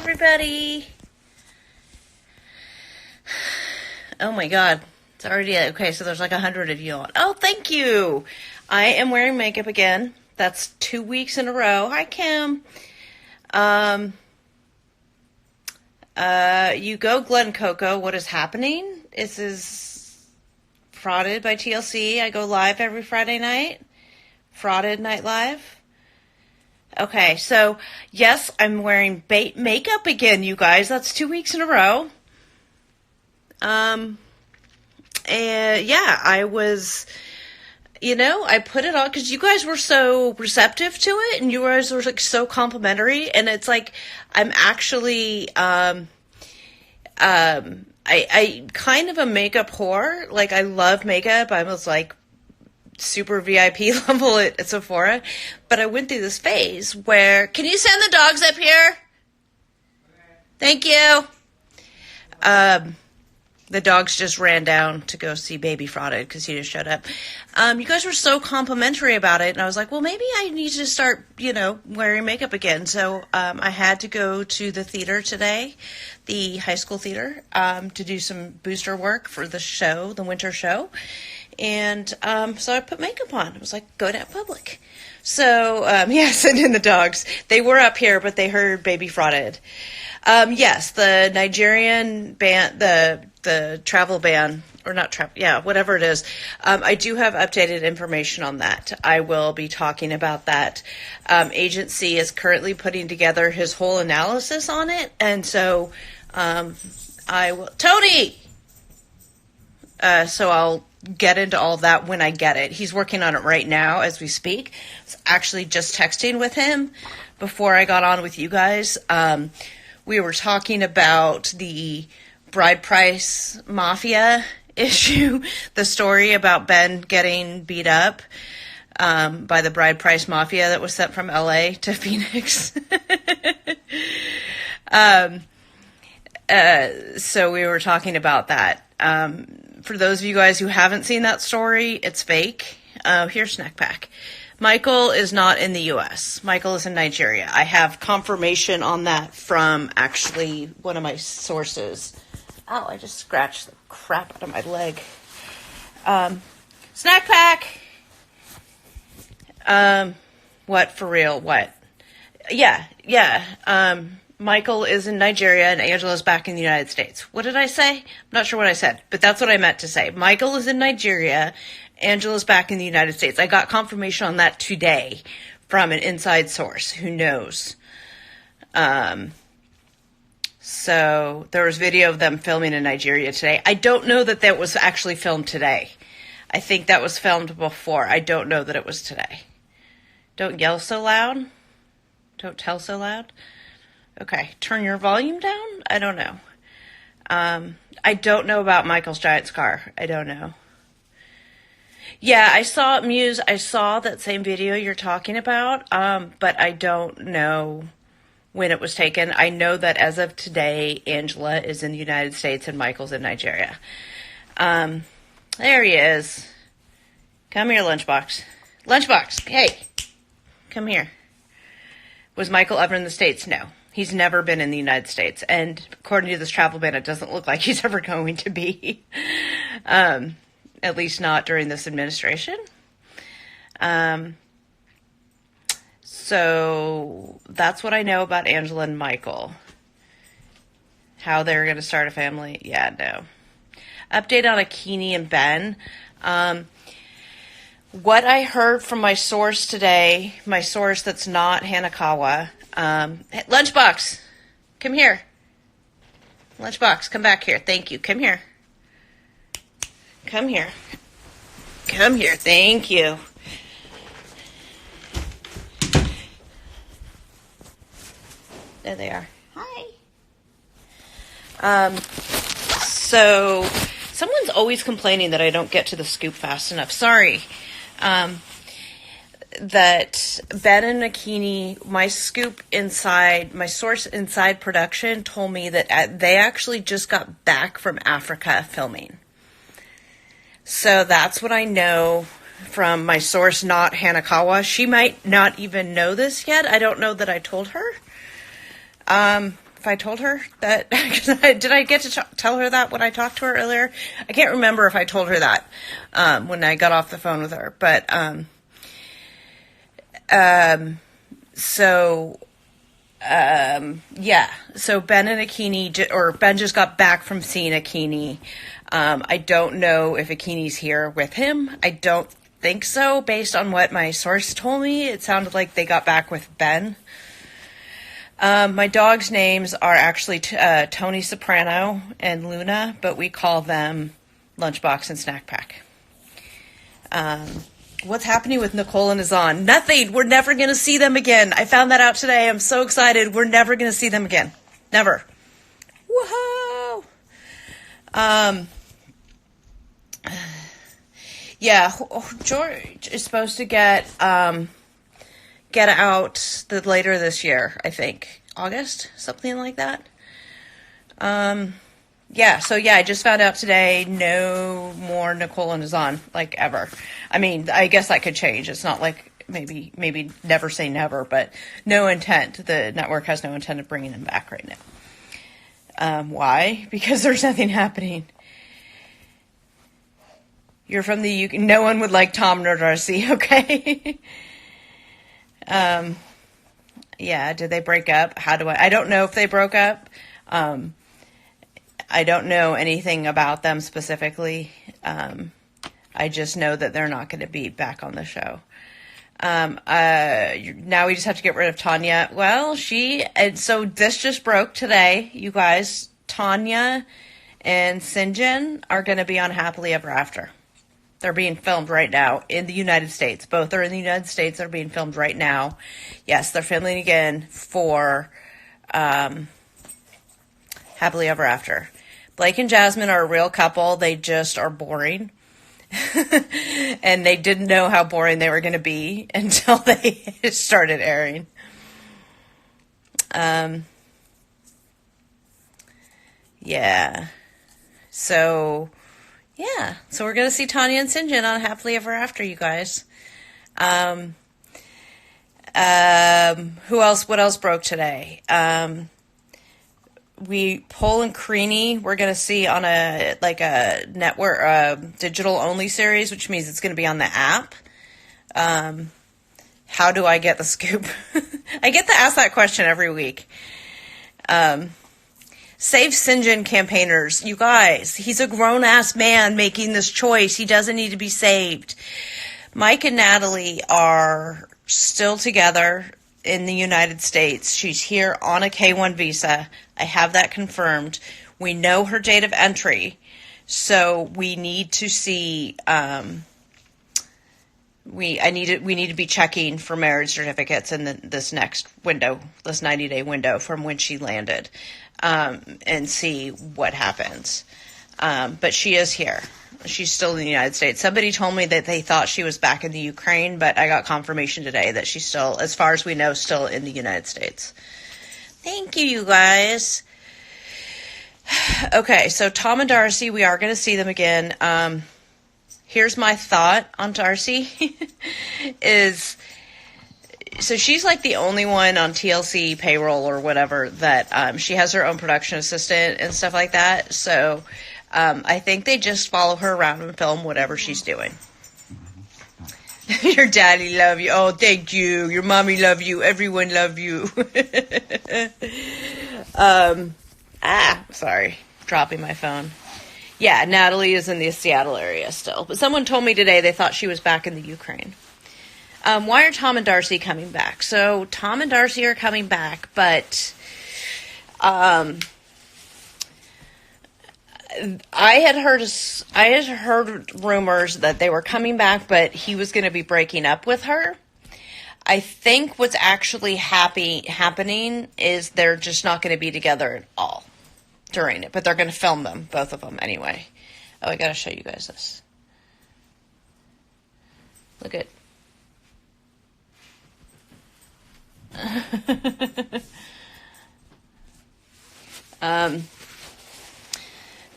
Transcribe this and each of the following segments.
everybody. Oh my God. It's already, okay, so there's like 100 of you on. Oh, thank you. I am wearing makeup again. That's 2 weeks in a row. Hi, Kim. You go, Glen Coco. What is happening? This is Frauded by TLC. I go live every Friday night. Frauded Night Live. Okay, so yes, I'm wearing makeup again, you guys. That's 2 weeks in a row. And yeah, I was, I put it on because you guys were so receptive to it, and you guys were like so complimentary, and it's like I'm actually, I kind of a makeup whore. Like I love makeup. I was like super VIP level at Sephora, but I went through this phase where, can you send the dogs up here? Thank you. The dogs just ran down to go see Baby Frauded because he just showed up. You guys were so complimentary about it, and I was like, well, maybe I need to start, wearing makeup again. So I had to go to the theater today, the high school theater, to do some booster work for the show, the winter show. And so I put makeup on. It was like, go to public. So, send in the dogs. They were up here, but they heard Baby Frauded. Yes, the Nigerian ban, the travel ban, or not travel, whatever it is. I do have updated information on that. I will be talking about that. Agency is currently putting together his whole analysis on it. And so, I will, Tony! So I'll get into all that when I get it. He's working on it right now as we speak. I was actually just texting with him before I got on with you guys. We were talking about the bride price mafia issue, the story about Ben getting beat up by the bride price mafia that was sent from LA to Phoenix. So we were talking about that. For those of you guys who haven't seen that story, it's fake. Here's Snack Pack. Michael is not in the U.S. Michael is in Nigeria. I have confirmation on that from actually one of my sources. Oh, I just scratched the crap out of my leg. Snack Pack! What, for real? What? Yeah. Michael is in Nigeria and Angela's back in the United States. What did I say? I'm not sure what I said, but that's what I meant to say. Michael is in Nigeria. Angela's back in the United States. I got confirmation on that today from an inside source who knows. So there was video of them filming in Nigeria today. I don't know that was actually filmed today. I think that was filmed before. I don't know that it was today. Don't yell so loud. Don't tell so loud. Okay, turn your volume down? I don't know. I don't know about Michael's giant scar. I don't know. Yeah, I saw Muse. I saw that same video you're talking about, but I don't know when it was taken. I know that as of today, Angela is in the United States and Michael's in Nigeria. There he is. Come here, Lunchbox. Lunchbox, hey, come here. Was Michael ever in the States? No. He's never been in the United States. And according to this travel ban, it doesn't look like he's ever going to be. At least not during this administration. So that's what I know about Angela and Michael. How they're going to start a family. Yeah, no. Update on Akini and Ben. What I heard from my source today, my source that's not Hanakawa. Lunchbox, come here. Lunchbox, come back here. Thank you. Come here. Come here. Come here. Thank you. There they are. Hi. So someone's always complaining that I don't get to the scoop fast enough. Sorry. That Ben and Akini, my source inside production told me that they actually just got back from Africa filming. So that's what I know from my source, not Hanakawa. She might not even know this yet. I don't know that I told her. if I told her that. Did I get to tell her that when I talked to her earlier? I can't remember if I told her that when I got off the phone with her. But yeah. So Ben and Akini, or Ben just got back from seeing Akini. I don't know if Akini's here with him. I don't think so. Based on what my source told me, it sounded like they got back with Ben. My dogs' names are actually Tony Soprano and Luna, but we call them Lunchbox and Snack Pack. What's happening with Nicole and Azan? Nothing. We're never going to see them again. I found that out today. I'm so excited. We're never going to see them again. Never. Woohoo! Yeah, George is supposed to get out later this year, I think. August? Something like that. Yeah, so yeah, I just found out today, no more Nicole and Azan, like, ever. I mean, I guess that could change. It's not like maybe never say never, but no intent. The network has no intent of bringing them back right now. Why? Because there's nothing happening. You're from the UK. No one would like Tom nor Darcy, okay? Yeah, did they break up? I don't know if they broke up. I don't know anything about them specifically. I just know that they're not going to be back on the show. Now we just have to get rid of Tanya. Well, so this just broke today, you guys. Tanya and Sinjin are going to be on Happily Ever After. They're being filmed right now in the United States. Both are in the United States. They're being filmed right now. Yes, they're filming again for Happily Ever After. Blake and Jasmine are a real couple. They just are boring. And they didn't know how boring they were going to be until they started airing. Yeah. So we're going to see Tanya and Sinjin on Happily Ever After, you guys. Who else? What else broke today? Paul and Creanie, we're going to see on a network, digital only series, which means it's going to be on the app. How do I get the scoop? I get to ask that question every week. Save Sinjin campaigners. You guys, he's a grown-ass man making this choice. He doesn't need to be saved. Mike and Natalie are still together in the United States. She's here on a K-1 visa. I have that confirmed. We know her date of entry. So we need to see, we need to be checking for marriage certificates in this next window, this 90-day window from when she landed. And see what happens. But she is here. She's still in the United States. Somebody told me that they thought she was back in the Ukraine, but I got confirmation today that she's still, as far as we know, still in the United States. Thank you, you guys. Okay, so Tom and Darcy, we are going to see them again. Here's my thought on Darcy is... So she's like the only one on TLC payroll or whatever that she has her own production assistant and stuff like that. So I think they just follow her around and film whatever she's doing. Your daddy love you. Oh, thank you. Your mommy love you. Everyone love you. Sorry. Dropping my phone. Yeah, Natalie is in the Seattle area still. But someone told me today they thought she was back in the Ukraine. Why are Tom and Darcy coming back? So Tom and Darcy are coming back, but I had heard rumors that they were coming back, but he was going to be breaking up with her. I think what's actually happening is they're just not going to be together at all during it, but they're going to film them, both of them anyway. Oh, I got to show you guys this. Look at.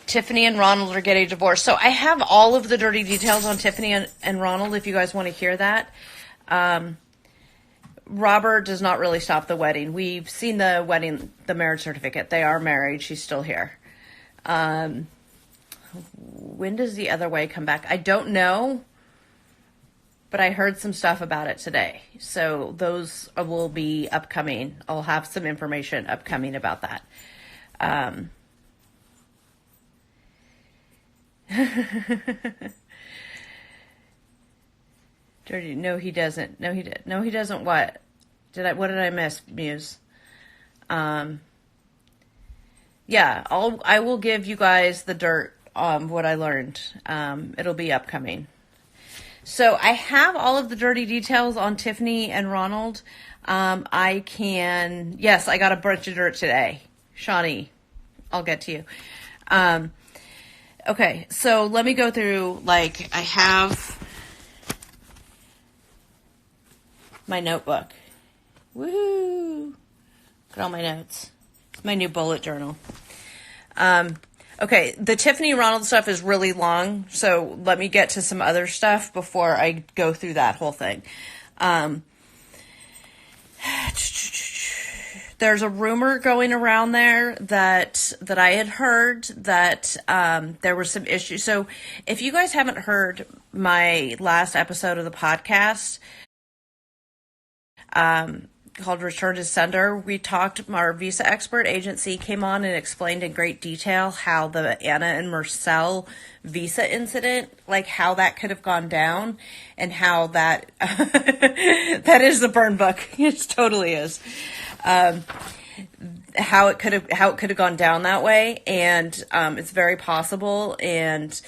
Tiffany and Ronald are getting divorced. So I have all of the dirty details on Tiffany and Ronald if you guys want to hear that. Robert does not really stop the wedding. We've seen the wedding, the marriage certificate. They are married. She's still here. When does the other way come back? I don't know, but I heard some stuff about it today. So those will be upcoming. I'll have some information upcoming about that. Dirty. No, he doesn't. No, he doesn't. What did I miss, Muse? Yeah, I will give you guys the dirt on what I learned. It'll be upcoming. So I have all of the dirty details on Tiffany and Ronald. Yes, I got a bunch of dirt today. Shawnee, I'll get to you. Okay, so let me go through, I have my notebook. Woohoo! Look at all my notes. It's my new bullet journal. Okay, the Tiffany Ronald stuff is really long, so let me get to some other stuff before I go through that whole thing. There's a rumor going around there that I had heard that there were some issues. So if you guys haven't heard my last episode of the podcast, called Return to Sender, we talked, our visa expert agency came on and explained in great detail how the Anna and Mursel visa incident, how that could have gone down, and how that, that is the burn book. It totally is. How it could have gone down that way. And, it's very possible. And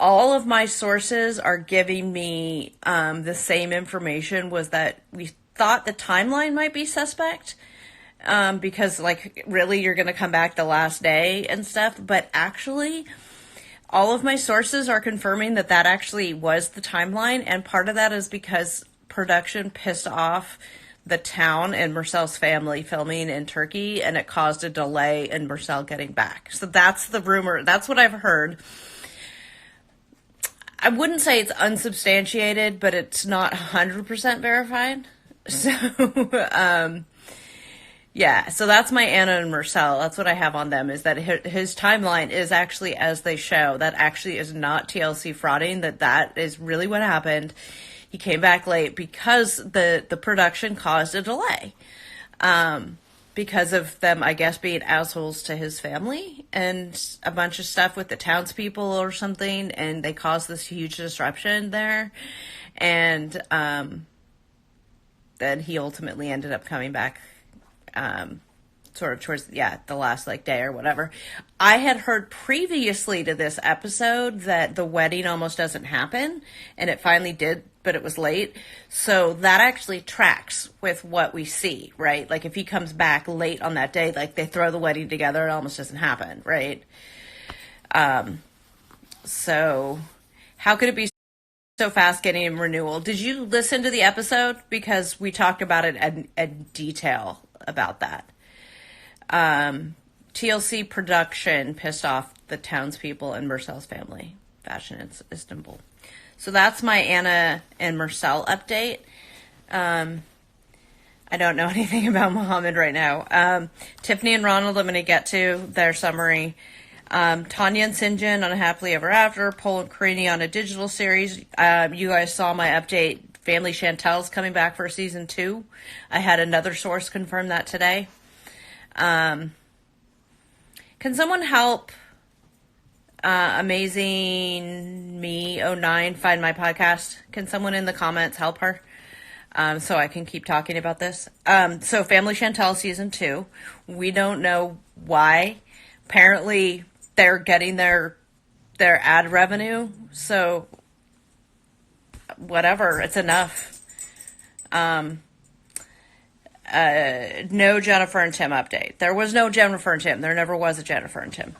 all of my sources are giving me, the same information, was that we thought the timeline might be suspect, because really you're going to come back the last day and stuff. But actually, all of my sources are confirming that actually was the timeline. And part of that is because production pissed off the town and Mursel's family filming in Turkey, and it caused a delay in Mursel getting back. So that's the rumor. That's what I've heard. I wouldn't say it's unsubstantiated, but it's not 100% verified. So, yeah, so that's my Anna and Mursel. That's what I have on them, is that his timeline is actually as they show. That actually is not TLC frauding, that is really what happened. He came back late because the production caused a delay, because of them, I guess, being assholes to his family and a bunch of stuff with the townspeople or something, and they caused this huge disruption there. And, then he ultimately ended up coming back, sort of towards, the last day or whatever. I had heard previously to this episode that the wedding almost doesn't happen, and it finally did, but it was late. So that actually tracks with what we see, right? If he comes back late on that day, they throw the wedding together, it almost doesn't happen, right? So how could it be so fast getting a renewal? Did you listen to the episode? Because we talked about it in detail about that. TLC production pissed off the townspeople and Mursel's family. Fashion in Istanbul. So that's my Anna and Mursel update. I don't know anything about Muhammad right now. Tiffany and Ronald, I'm going to get to their summary. Tanya and Sinjin on a Happily Ever After, Paul and Karini on a digital series. You guys saw my update. Family Chantel's coming back for season 2. I had another source confirm that today. Can someone help Amazing Me 09 find my podcast? Can someone in the comments help her? So I can keep talking about this. So Family Chantel season 2. We don't know why. Apparently they're getting their ad revenue, so whatever, it's enough. No Jennifer and Tim update. There was no Jennifer and Tim. There never was a Jennifer and Tim.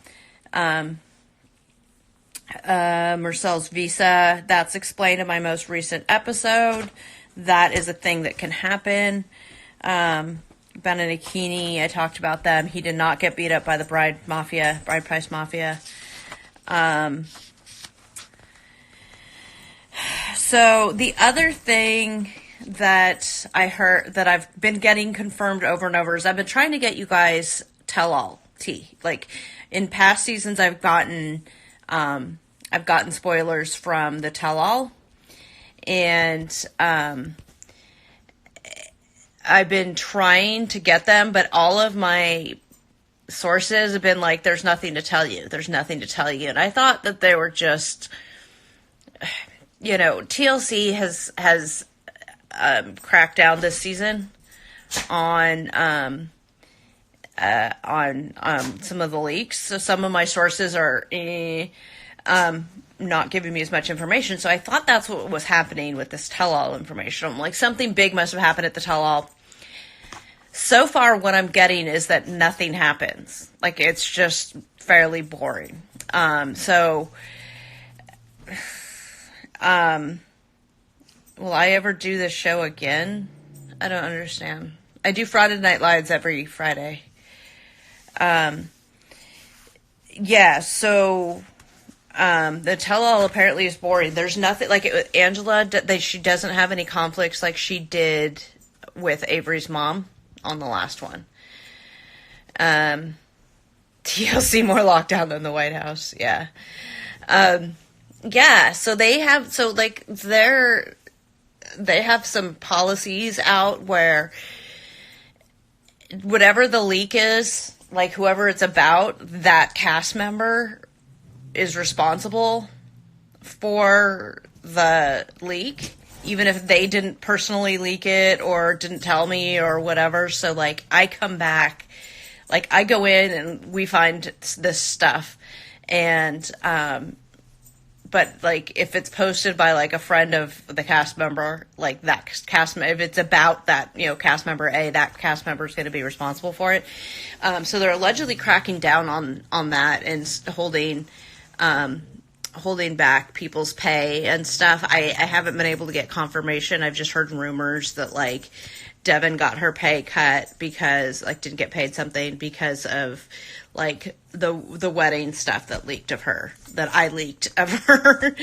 Mursel's visa, that's explained in my most recent episode. That is a thing that can happen. Ben and Akini, I talked about them. He did not get beat up by the bride price mafia. So the other thing that I heard that I've been getting confirmed over and over is I've been trying to get you guys tell-all tea. Like in past seasons, I've gotten spoilers from the tell-all, and I've been trying to get them, but all of my sources have been like, "There's nothing to tell you. There's nothing to tell you," and I thought that they were just, TLC has cracked down this season on some of the leaks. So some of my sources are not giving me as much information. So I thought that's what was happening with this tell-all information. I'm like, something big must have happened at the tell-all. So far, what I'm getting is that nothing happens. Like, it's just fairly boring. Will I ever do this show again? I don't understand. I do Friday Night Lives every Friday. The tell-all apparently is boring. There's nothing, like Angela, she doesn't have any conflicts like she did with Avery's mom on the last one. TLC more lockdown than the White House. Yeah. So they have, they have some policies out where whatever the leak is, like whoever it's about, that cast member is responsible for the leak, even if they didn't personally leak it or didn't tell me or whatever. So like I come back, like I go in and we find this stuff, and but like if it's posted by like a friend of the cast member, like that cast, if it's about that, cast member A, that cast member is going to be responsible for it. So they're allegedly cracking down on that and holding back people's pay and stuff. I haven't been able to get confirmation. I've just heard rumors that like Devin got her pay cut because didn't get paid something because of like the wedding stuff that I leaked of her.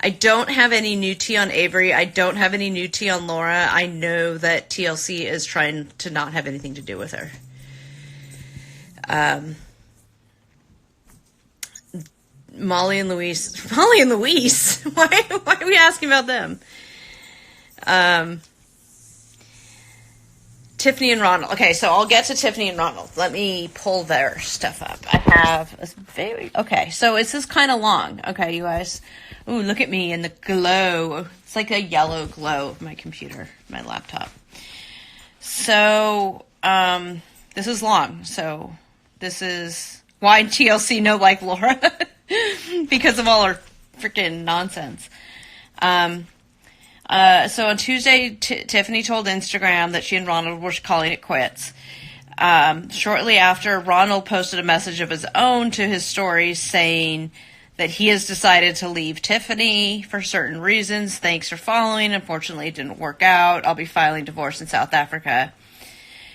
I don't have any new tea on Avery. I don't have any new tea on Laura. I know that TLC is trying to not have anything to do with her. Molly and Luis. Why are we asking about them? Tiffany and Ronald. Okay, so I'll get to Tiffany and Ronald. Let me pull their stuff up. I have so this is kind of long. Okay, you guys. Ooh, look at me in the glow. It's like a yellow glow of my computer, my laptop. So, this is long. So, this is why TLC no like Laura. Because of all her freaking nonsense. So on Tuesday, Tiffany told Instagram that she and Ronald were calling it quits. Shortly after, Ronald posted a message of his own to his stories saying that he has decided to leave Tiffany for certain reasons. Thanks for following. Unfortunately, it didn't work out. I'll be filing divorce in South Africa.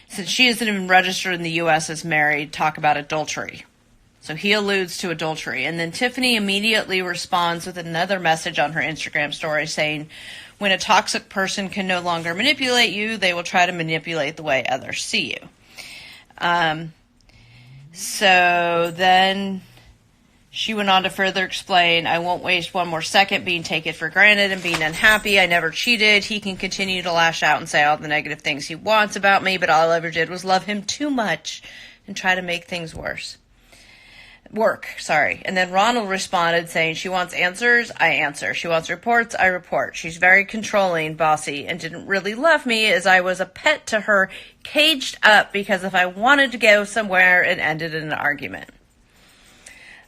Since she isn't even registered in the U.S. as married, talk about adultery. So he alludes to adultery. And then Tiffany immediately responds with another message on her Instagram story saying, when a toxic person can no longer manipulate you, they will try to manipulate the way others see you. So then she went on to further explain, I won't waste one more second being taken for granted and being unhappy. I never cheated. He can continue to lash out and say all the negative things he wants about me, but all I ever did was love him too much and try to make things work. And then Ronald responded saying she wants answers, I answer. She wants reports, I report. She's very controlling, bossy, and didn't really love me as I was a pet to her, caged up because if I wanted to go somewhere, it ended in an argument.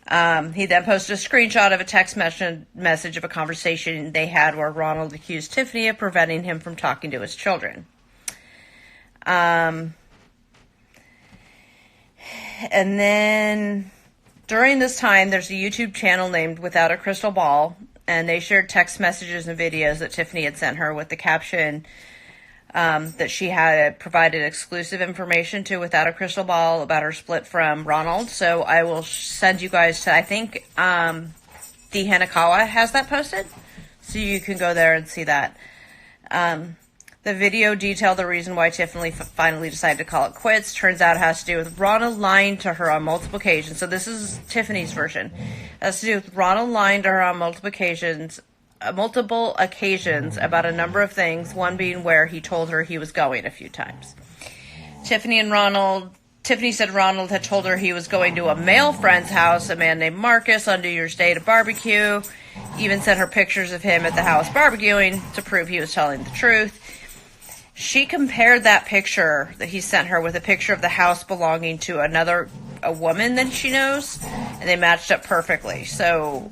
He then posted a screenshot of a text message of a conversation they had where Ronald accused Tiffany of preventing him from talking to his children. And then during this time, there's a YouTube channel named Without a Crystal Ball, and they shared text messages and videos that Tiffany had sent her with the caption that she had provided exclusive information to Without a Crystal Ball about her split from Ronald. So I will send you guys to, I think, the Hanakawa has that posted, so you can go there and see that. The video detailed the reason why Tiffany finally decided to call it quits. Turns out it has to do with Ronald lying to her on multiple occasions. So this is Tiffany's version. It has to do with Ronald lying to her on multiple occasions about a number of things, one being where he told her he was going a few times. Tiffany said Ronald had told her he was going to a male friend's house, a man named Marcus, on New Year's Day to barbecue. Even sent her pictures of him at the house barbecuing to prove he was telling the truth. She compared that picture that he sent her with a picture of the house belonging to a woman that she knows, and they matched up perfectly. So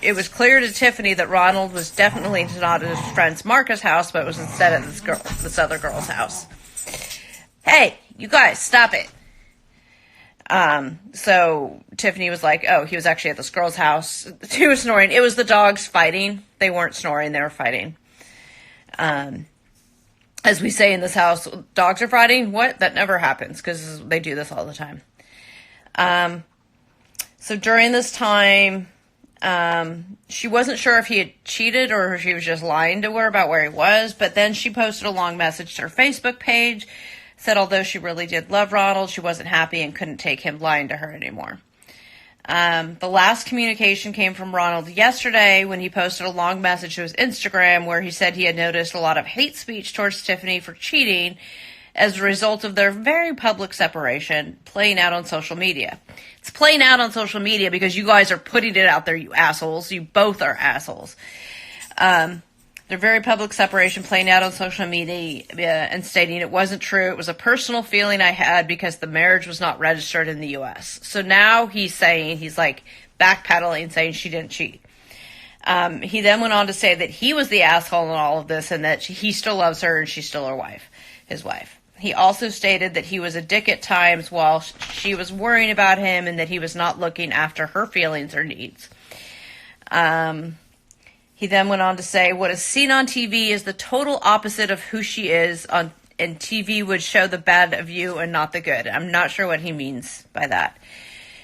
it was clear to Tiffany that Ronald was definitely not at his friend's Marcus' house, but was instead at this other girl's house. Hey, you guys, stop it. So Tiffany was like, oh, he was actually at this girl's house. He was snoring. It was the dogs fighting. They weren't snoring, they were fighting. As we say in this house, dogs are fighting? What? That never happens, because they do this all the time. So during this time, she wasn't sure if he had cheated or if he was just lying to her about where he was, but then she posted a long message to her Facebook page, said although she really did love Ronald, she wasn't happy and couldn't take him lying to her anymore. The last communication came from Ronald yesterday when he posted a long message to his Instagram where he said he had noticed a lot of hate speech towards Tiffany for cheating as a result of their very public separation playing out on social media. It's playing out on social media because you guys are putting it out there, you assholes. You both are assholes. Their very public separation playing out on social media and stating it wasn't true. It was a personal feeling I had because the marriage was not registered in the U.S. So now he's like backpedaling, saying she didn't cheat. He then went on to say that he was the asshole in all of this and that he still loves her and she's still his wife. He also stated that he was a dick at times while she was worrying about him and that he was not looking after her feelings or needs. He then went on to say, what is seen on TV is the total opposite of who she is, and TV would show the bad of you and not the good. I'm not sure what he means by that.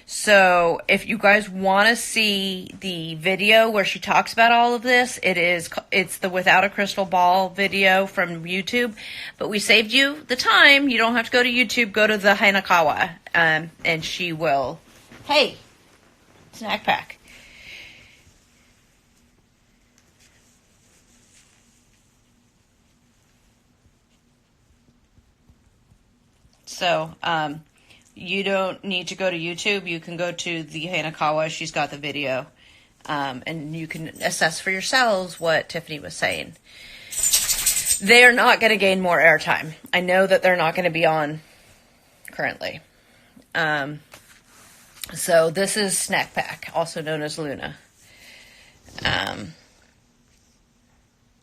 So if you guys want to see the video where she talks about all of this, it's the Without a Crystal Ball video from YouTube. But we saved you the time. You don't have to go to YouTube. Go to the Hanakawa, and she will. Hey, snack pack. So, you don't need to go to YouTube. You can go to the Hanakawa. She's got the video. And you can assess for yourselves what Tiffany was saying. They're not going to gain more airtime. I know that they're not going to be on currently. So this is Snack Pack, also known as Luna.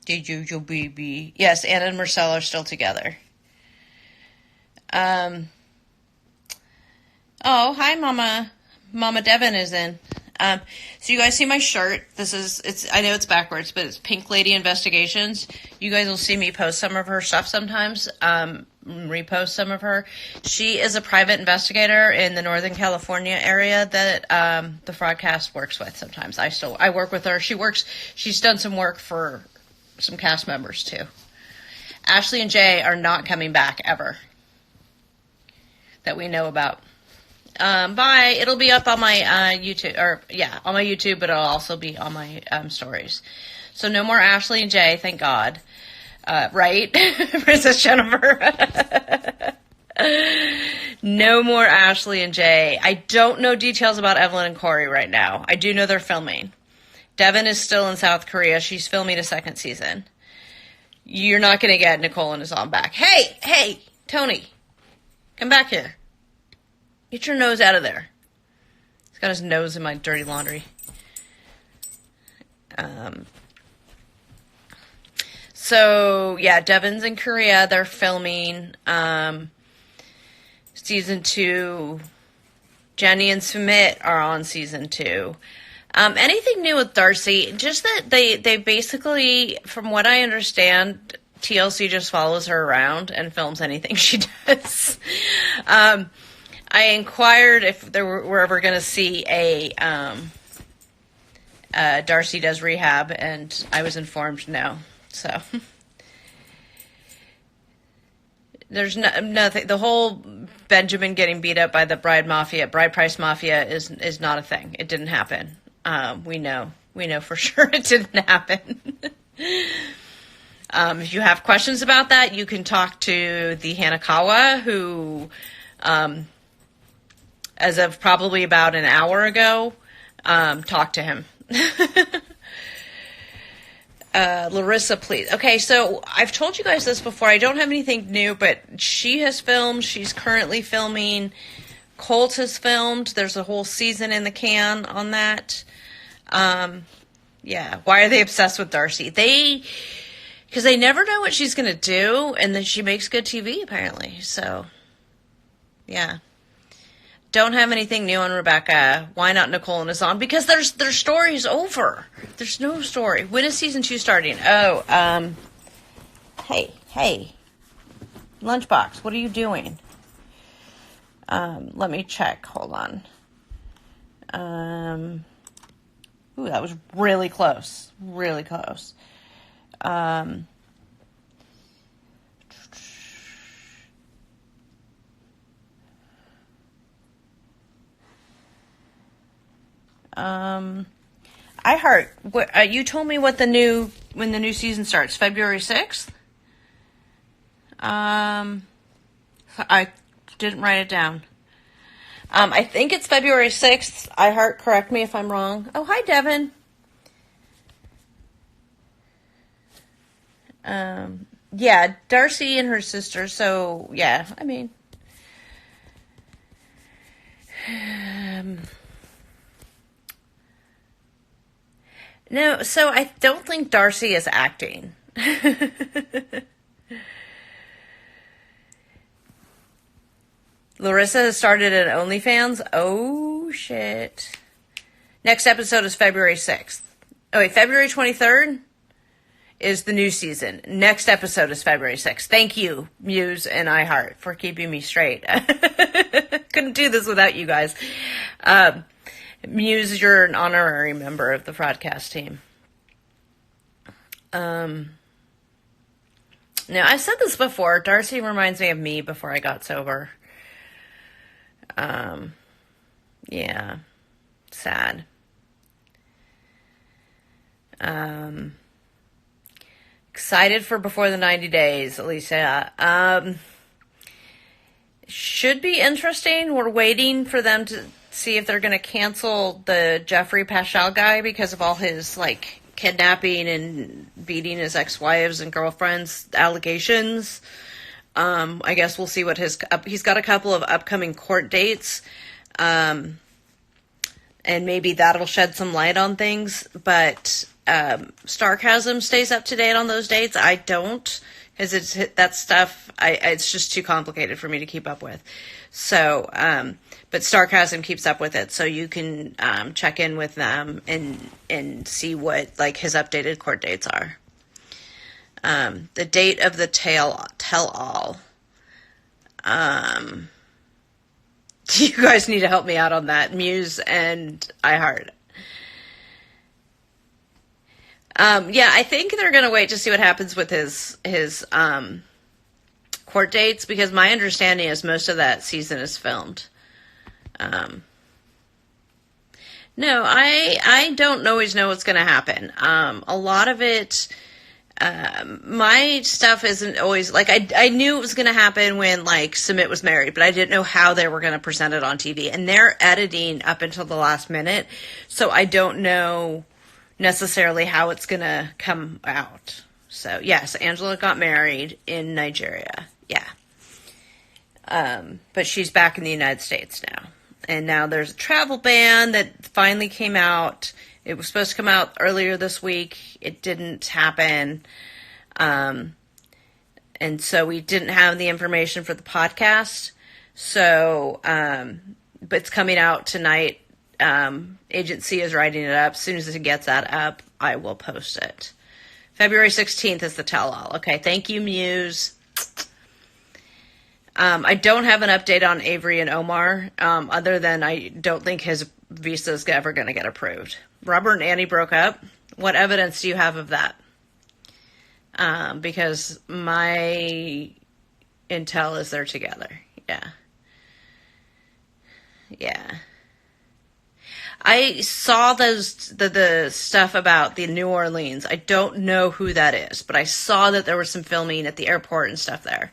Did you, baby? Yes, Anna and Mursel are still together. Oh, hi, Mama. Mama Devin is in. So you guys see my shirt. I know it's backwards, but it's Pink Lady Investigations. You guys will see me post some of her stuff sometimes, repost some of her. She is a private investigator in the Northern California area that, the Fraudcast works with sometimes. I work with her. She's done some work for some cast members too. Ashley and Jay are not coming back ever. That we know about. Bye. It'll be up on my YouTube, on my YouTube, but it'll also be on my stories. So no more Ashley and Jay, thank God. Right, Princess Jennifer? No more Ashley and Jay. I don't know details about Evelyn and Corey right now. I do know they're filming. Devin is still in South Korea. She's filming a second season. You're not going to get Nicole and Azam back. Hey, Tony. Come back here. Get your nose out of there. He's got his nose in my dirty laundry. So, yeah, Devin's in Korea. They're filming season 2. Jenny and Sumit are on season 2. Anything new with Darcy? Just that they basically, from what I understand, TLC just follows her around and films anything she does. I inquired if we're ever going to see a Darcy Does Rehab, and I was informed no. So there's nothing. The whole Benjamin getting beat up by the bride price mafia is not a thing. It didn't happen. We know for sure it didn't happen. If you have questions about that, you can talk to the Hanakawa, who, as of probably about an hour ago, talked to him. Larissa, please. Okay, so I've told you guys this before. I don't have anything new, but she has filmed. She's currently filming. Colt has filmed. There's a whole season in the can on that. Yeah. Why are they obsessed with Darcy? Because they never know what she's going to do, and then she makes good TV, apparently. So, yeah. Don't have anything new on Rebecca. Why not Nicole and Azan? Because their story's over. There's no story. When is season 2 starting? Oh, hey. Lunchbox, what are you doing? Let me check. Hold on. Ooh, that was really close. Really close. You told me when the new season starts, February 6th? I didn't write it down. I think it's February 6th. iHeart, correct me if I'm wrong. Oh, hi, Devin. Yeah, Darcy and her sister. So, yeah, I mean, no, so I don't think Darcy is acting. Larissa has started at OnlyFans. Oh, shit. Next episode is February 6th. Oh, wait, February 23rd is the new season. Next episode is February 6th. Thank you, Muse and iHeart, for keeping me straight. Couldn't do this without you guys. Muse, you're an honorary member of the broadcast team. Now, I've said this before. Darcy reminds me of me before I got sober. Yeah, sad. Excited for Before the 90 Days, Alicia. Should be interesting. We're waiting for them to see if they're going to cancel the Jeffrey Paschal guy because of all his, kidnapping and beating his ex-wives and girlfriends allegations. I guess we'll see what he's got a couple of upcoming court dates. And maybe that'll shed some light on things, but, Sarcasm stays up to date on those dates. I don't, because that stuff, it's just too complicated for me to keep up with. So, but Sarcasm keeps up with it, so you can, check in with them and see what, his updated court dates are. The date of the tell-all. You guys need to help me out on that. Muse and iHeart. Yeah, I think they're going to wait to see what happens with his court dates, because my understanding is most of that season is filmed. No, I don't always know what's going to happen. A lot of it, my stuff isn't always, I knew it was going to happen when, Sumit was married, but I didn't know how they were going to present it on TV. And they're editing up until the last minute, so I don't know necessarily how it's going to come out. So, yes, Angela got married in Nigeria. Yeah. But she's back in the United States now. And now there's a travel ban that finally came out. It was supposed to come out earlier this week. It didn't happen. And so we didn't have the information for the podcast. So, but it's coming out tonight. Agency is writing it up. As soon as it gets that up, I will post it. February 16th is the tell-all. Okay, thank you, Muse. I don't have an update on Avery and Omar, other than I don't think his visa is ever going to get approved. Robert and Annie broke up. What evidence do you have of that? because my intel is they're together. Yeah. Yeah. I saw the stuff about the New Orleans. I don't know who that is, but I saw that there was some filming at the airport and stuff there.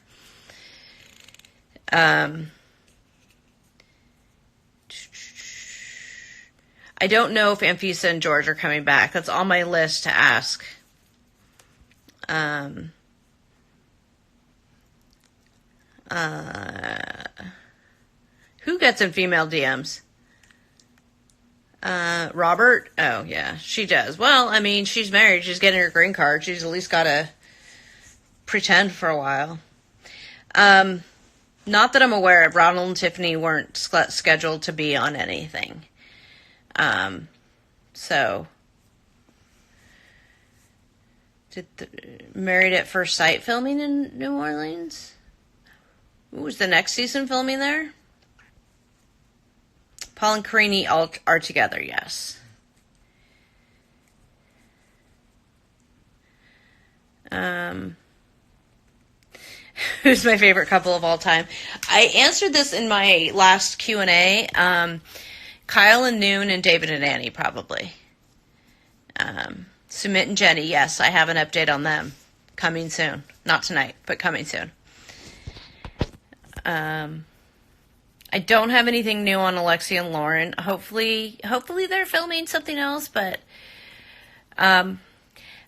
I don't know if Anfisa and George are coming back. That's on my list to ask. Who gets in female DMs? Robert? Oh, yeah, she does. Well, I mean, she's married. She's getting her green card. She's at least got to pretend for a while. Not that I'm aware of. Ronald and Tiffany weren't scheduled to be on anything. So, did Married at First Sight filming in New Orleans? Was the next season filming there? Paul and Karini are together, yes. Who's my favorite couple of all time? I answered this in my last Q&A. Kyle and Noon and David and Annie, probably. Sumit and Jenny, yes, I have an update on them. Coming soon. Not tonight, but coming soon. I don't have anything new on Alexia and Lauren. Hopefully they're filming something else, but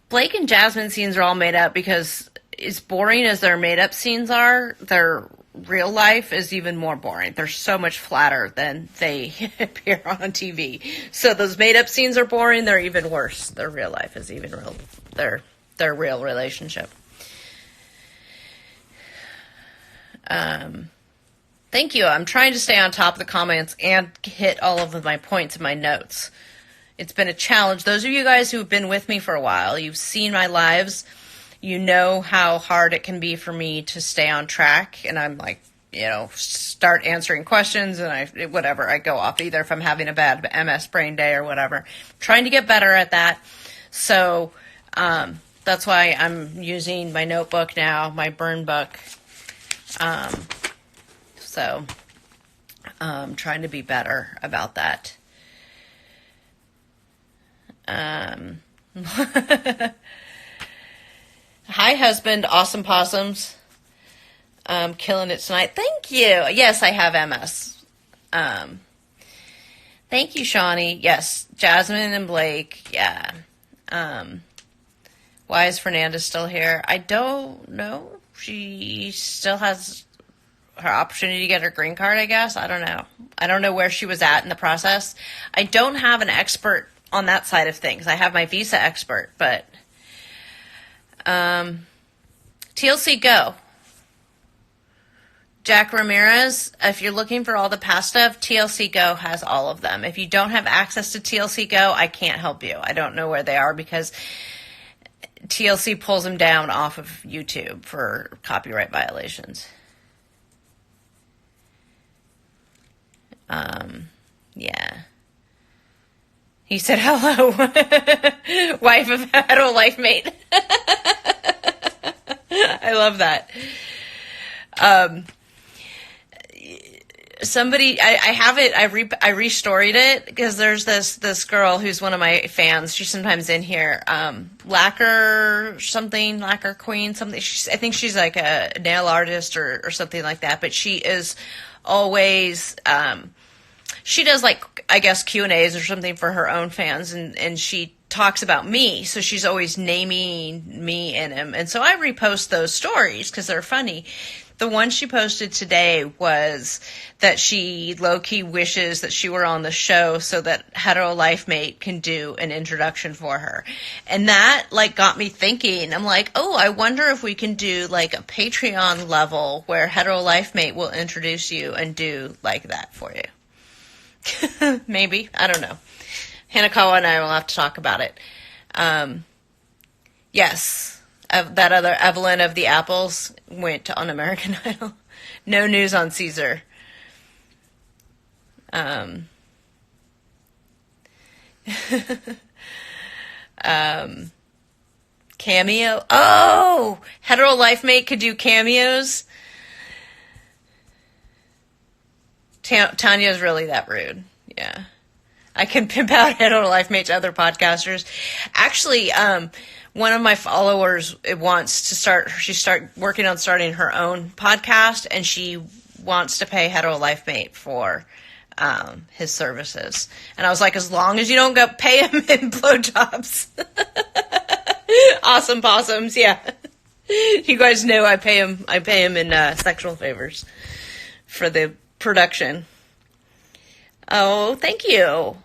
Blake and Jasmine scenes are all made up because as boring as their made up scenes are, their real life is even more boring. They're so much flatter than they appear on TV. So those made up scenes are boring. They're even worse. Their real life is even real. Their real relationship. Thank you. I'm trying to stay on top of the comments and hit all of my points in my notes. It's been a challenge. Those of you guys who've been with me for a while, you've seen my lives, you know how hard it can be for me to stay on track. And I'm like, start answering questions and I go off, either if I'm having a bad MS brain day or whatever. Trying to get better at that. So that's why I'm using my notebook now, my burn book. So I'm trying to be better about that. Hi, husband. Awesome possums. Killing it tonight. Thank you. Yes, I have MS. Thank you, Shawnee. Yes, Jasmine and Blake. Yeah. Why is Fernanda still here? I don't know. She still has her opportunity to get her green card, I guess. I don't know. I don't know where she was at in the process. I don't have an expert on that side of things. I have my visa expert, but TLC Go. Jack Ramirez, if you're looking for all the past stuff, TLC Go has all of them. If you don't have access to TLC Go, I can't help you. I don't know where they are because TLC pulls them down off of YouTube for copyright violations. Yeah. He said, hello, wife of hetero life mate. I love that. Somebody, I have it, I restoried it because there's this girl who's one of my fans. She's sometimes in here. Lacquer Queen, something. I think she's like a nail artist or something like that, but she is always, she does like, I guess, Q&As or something for her own fans, and she talks about me, so she's always naming me in them. And so I repost those stories because they're funny. The one she posted today was that she low-key wishes that she were on the show so that Hetero Life Mate can do an introduction for her. And that, like, got me thinking. I'm like, oh, I wonder if we can do, like, a Patreon level where Hetero Life Mate will introduce you and do, like, that for you. Maybe. I don't know. Hanakawa and I will have to talk about it. Yes. That other Evelyn of the Apples went on American Idol. No news on Caesar. Cameo? Oh! Hetero Life Mate could do cameos? Tanya's really that rude. Yeah. I can pimp out Hetero Life Mate to other podcasters. Actually, one of my followers wants to start working on starting her own podcast, and she wants to pay Hetero Life Mate for his services. And I was like, as long as you don't go pay him in blowjobs. Awesome possums, yeah. You guys know I pay him in sexual favors for the production. Oh, thank you.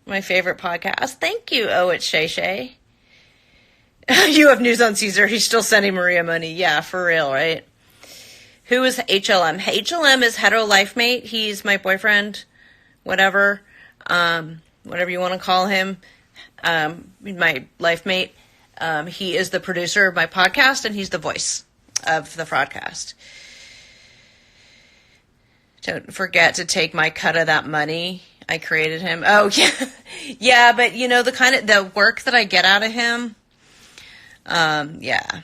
My favorite podcast. Thank you. Oh, it's Shay Shay. You have news on Caesar. He's still sending Maria money. Yeah, for real, right? Who is HLM? HLM is Hetero Life Mate. He's my boyfriend, whatever you want to call him. My life mate. He is the producer of my podcast, and he's the voice of the broadcast. Don't forget to take my cut of that money. I created him. Oh, yeah. Yeah, but, the work that I get out of him, yeah.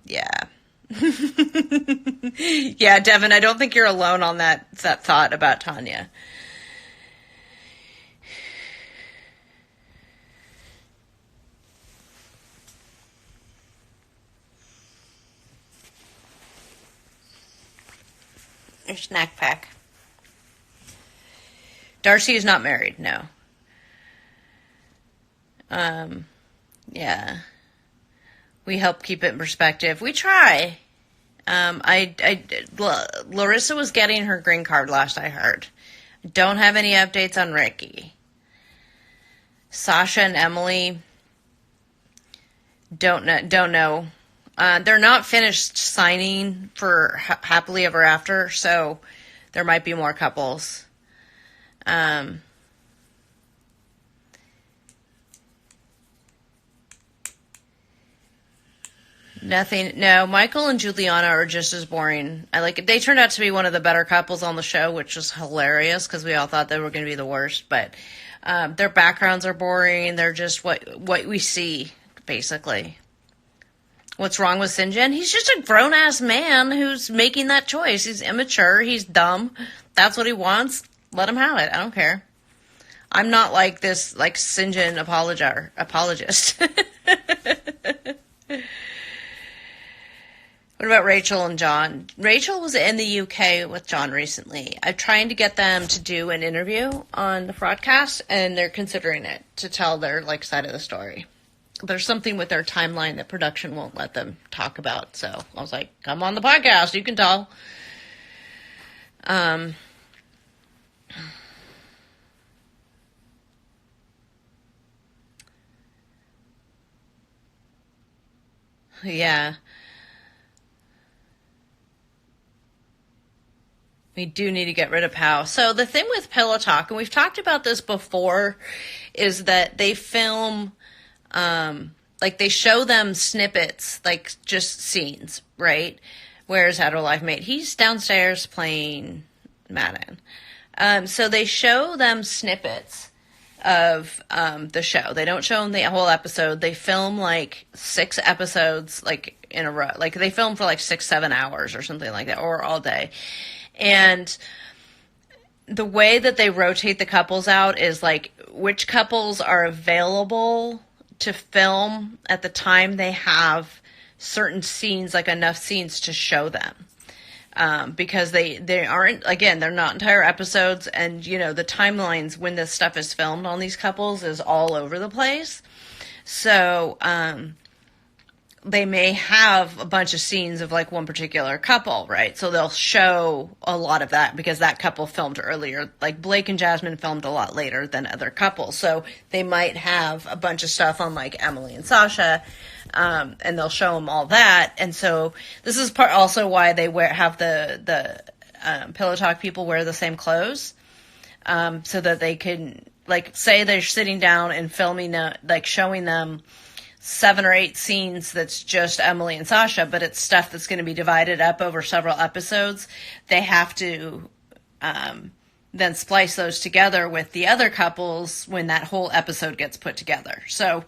Yeah. Yeah, Devin, I don't think you're alone on that thought about Tanya. Your snack pack. Darcy is not married, no. Yeah. We help keep it in perspective. We try. Larissa was getting her green card last I heard. Don't have any updates on Ricky. Sasha and Emily, don't know. They're not finished signing for Happily Ever After, so there might be more couples. Nothing. No, Michael and Juliana are just as boring. They turned out to be one of the better couples on the show, which was hilarious because we all thought they were going to be the worst. But their backgrounds are boring. They're just what we see, basically. What's wrong with Sinjin? He's just a grown-ass man who's making that choice. He's immature. He's dumb. That's what he wants. Let him have it. I don't care. I'm not like this, Sinjin apologist. What about Rachel and John? Rachel was in the UK with John recently. I'm trying to get them to do an interview on the broadcast, and they're considering it to tell their side of the story. There's something with their timeline that production won't let them talk about. So I was like, come on the podcast. You can tell. Yeah. We do need to get rid of Pow. So the thing with Pillow Talk, and we've talked about this before, is that they film, they show them snippets, just scenes, right? Where's Hetero Life Mate? He's downstairs playing Madden. So they show them snippets of the show. They don't show them the whole episode. They film 6 episodes in a row. They film for 6-7 hours or something like that, or all day. And the way that they rotate the couples out is which couples are available to film at the time they have certain scenes, enough scenes to show them. Because they aren't, again, they're not entire episodes, and the timelines when this stuff is filmed on these couples is all over the place. So they may have a bunch of scenes of one particular couple, right? So they'll show a lot of that because that couple filmed earlier. Blake and Jasmine filmed a lot later than other couples. So they might have a bunch of stuff on Emily and Sasha, and they'll show them all that. And so this is part also why they have the Pillow Talk people wear the same clothes, so that they can say they're sitting down and filming showing them 7 or 8 scenes that's just Emily and Sasha, but it's stuff that's going to be divided up over several episodes. They have to then splice those together with the other couples when that whole episode gets put together. So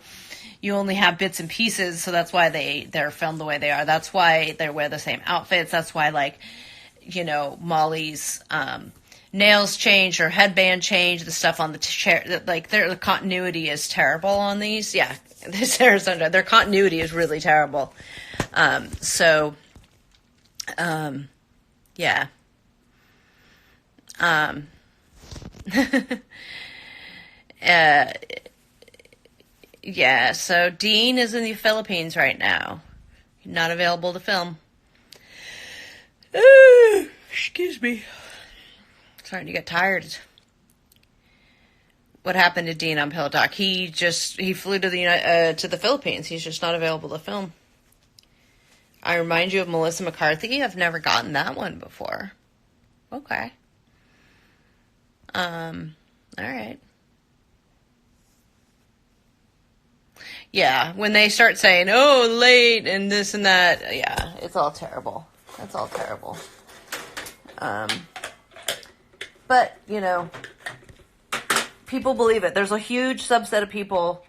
you only have bits and pieces, so that's why they're filmed the way they are. That's why they wear the same outfits. That's why, like, you know, Molly's nails change, her headband change, the stuff on the chair, like the continuity is terrible on these. Yeah, their continuity is really terrible. Yeah. Yeah, so Dean is in the Philippines right now. Not available to film. Excuse me. Starting to get tired. What happened to Dean on Pillow Talk? He flew to the Philippines. He's just not available to film. I remind you of Melissa McCarthy. I've never gotten that one before. Okay. All right. Yeah, when they start saying, oh, late, and this and that, yeah, it's all terrible. That's all terrible. But, you know, people believe it. There's a huge subset of people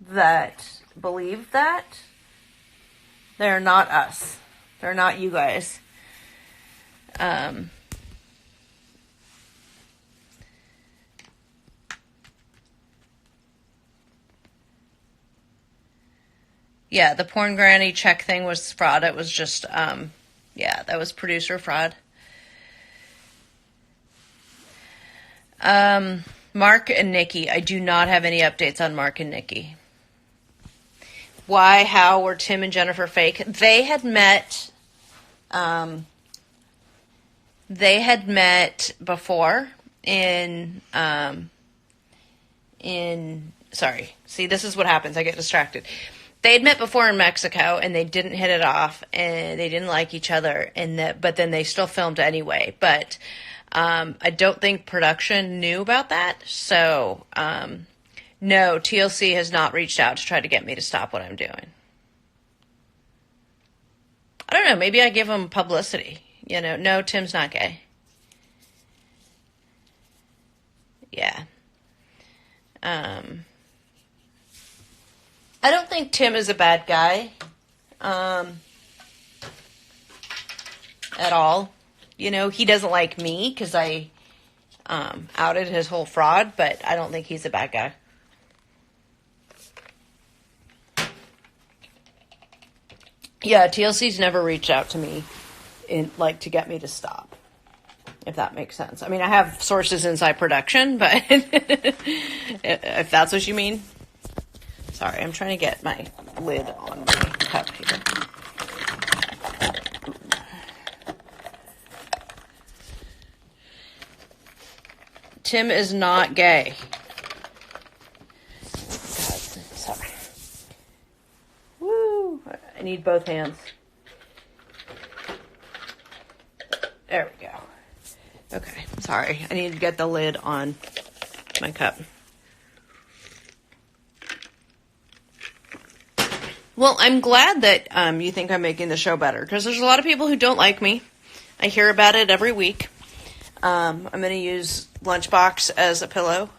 that believe that. They're not us. They're not you guys. Yeah, the porn granny check thing was fraud. It was just, that was producer fraud. Mark and Nikki. I do not have any updates on Mark and Nikki. Why, how were Tim and Jennifer fake? They had met before sorry. See, this is what happens. I get distracted. They had met before in Mexico, and they didn't hit it off, and they didn't like each other, but then they still filmed anyway. But I don't think production knew about that, so no, TLC has not reached out to try to get me to stop what I'm doing. I don't know, maybe I give them publicity. You know, no, Tim's not gay. Yeah. I don't think Tim is a bad guy, at all. You know, he doesn't like me because I, outed his whole fraud, but I don't think he's a bad guy. Yeah, TLC's never reached out to me to get me to stop, if that makes sense. I mean, I have sources inside production, but if that's what you mean. Sorry, I'm trying to get my lid on my cup here. Tim is not gay. God, sorry. Woo! I need both hands. There we go. Okay, sorry. I need to get the lid on my cup. Well, I'm glad that you think I'm making the show better, because there's a lot of people who don't like me. I hear about it every week. I'm going to use Lunchbox as a pillow.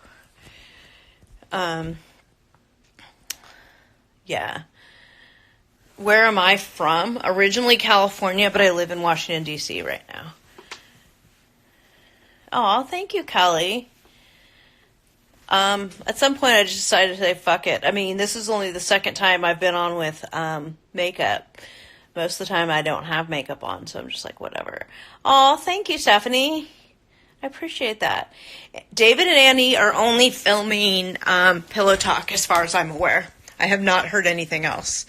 Yeah. Where am I from? Originally California, but I live in Washington, D.C. right now. Oh, thank you, Kelly. At some point I just decided to say, fuck it. I mean, this is only the second time I've been on with, makeup. Most of the time I don't have makeup on, so I'm just like, whatever. Oh, thank you, Stephanie. I appreciate that. David and Annie are only filming, Pillow Talk as far as I'm aware. I have not heard anything else.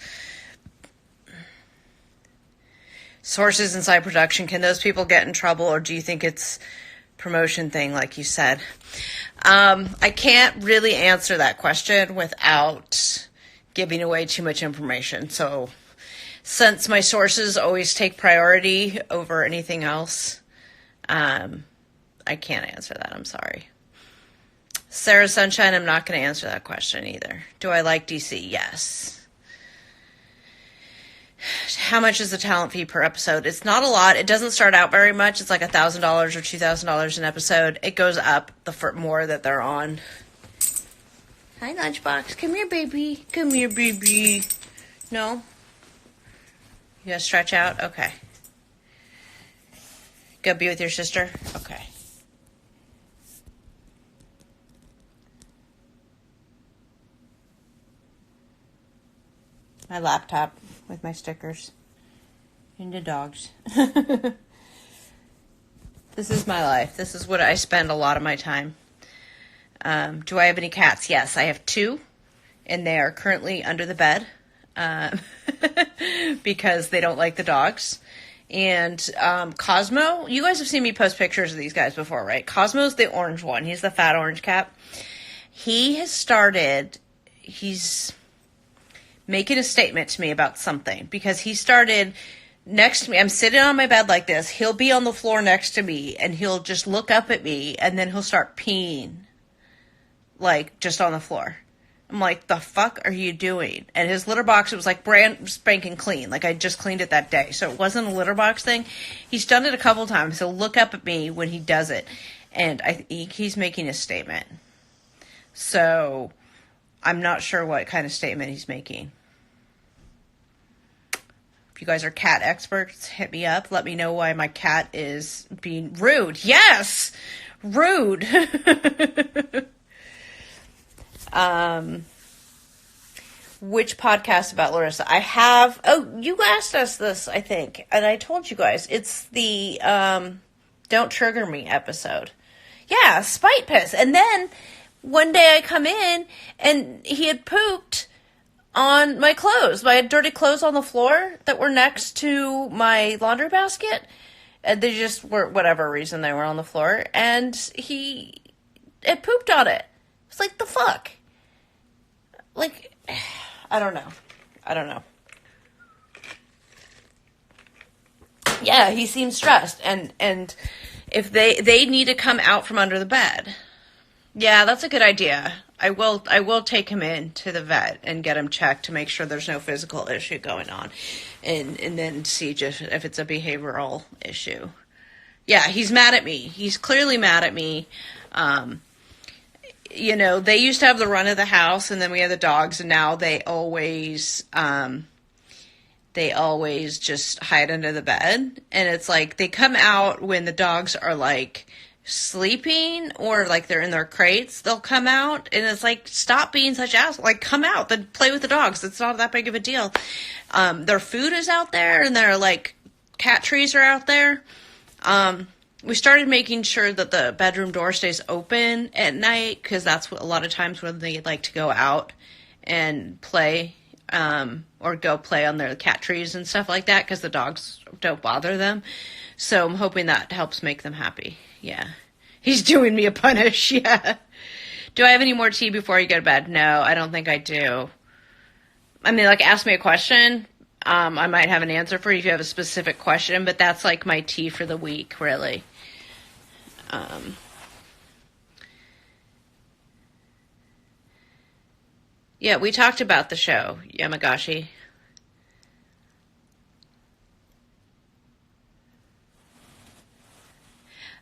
Sources inside production, can those people get in trouble, or do you think it's promotion thing, like you said? I can't really answer that question without giving away too much information. So since my sources always take priority over anything else, I can't answer that. I'm sorry. Sarah Sunshine, I'm not going to answer that question either. Do I like DC? Yes. How much is the talent fee per episode? It's not a lot. It doesn't start out very much. It's like $1,000 or $2,000 an episode. It goes up the more that they're on. Hi, Lunchbox. Come here, baby. Come here, baby. No? You gotta stretch out? Okay. Go be with your sister? Okay. My laptop with my stickers. And the dogs. This is my life. This is what I spend a lot of my time. Do I have any cats? Yes, I have 2. And they are currently under the bed. Because they don't like the dogs. And Cosmo, you guys have seen me post pictures of these guys before, right? Cosmo's the orange one. He's the fat orange cat. He's making a statement to me about something. Because he started next to me. I'm sitting on my bed like this. He'll be on the floor next to me. And he'll just look up at me. And then he'll start peeing. Like, just on the floor. I'm like, the fuck are you doing? And his litter box, it was like brand spanking clean. Like I just cleaned it that day. So it wasn't a litter box thing. He's done it a couple times. He'll look up at me when he does it. And he's making a statement. So I'm not sure what kind of statement he's making. If you guys are cat experts, hit me up. Let me know why my cat is being rude. Yes! Rude! Which podcast about Larissa? I have, you asked us this, I think, and I told you guys, it's the, Don't Trigger Me episode. Yeah, Spite Piss. And then, one day I come in, and he had pooped on my clothes. I had dirty clothes on the floor that were next to my laundry basket, and they just were, whatever reason they were on the floor, and he had pooped on it. It's like, the fuck? Like, I don't know. Yeah, he seems stressed, and if they need to come out from under the bed. Yeah, that's a good idea. I will take him in to the vet and get him checked to make sure there's no physical issue going on, and then see just if it's a behavioral issue. Yeah, he's mad at me. He's clearly mad at me. You know, they used to have the run of the house, and then we had the dogs, and now they always just hide under the bed. And it's like, they come out when the dogs are, like, sleeping, or, like, they're in their crates. They'll come out, and it's like, stop being such assholes. Like, come out, then play with the dogs. It's not that big of a deal. Their food is out there, and their, like, cat trees are out there. We started making sure that the bedroom door stays open at night, because that's what, a lot of times when they like to go out and play, or go play on their cat trees and stuff like that, because the dogs don't bother them. So I'm hoping that helps make them happy. Yeah. He's doing me a punish. Yeah. Do I have any more tea before you go to bed? No, I don't think I do. I mean, like, ask me a question. I might have an answer for you if you have a specific question, but that's like my tea for the week, really. Yeah, we talked about the show, Yamagashi.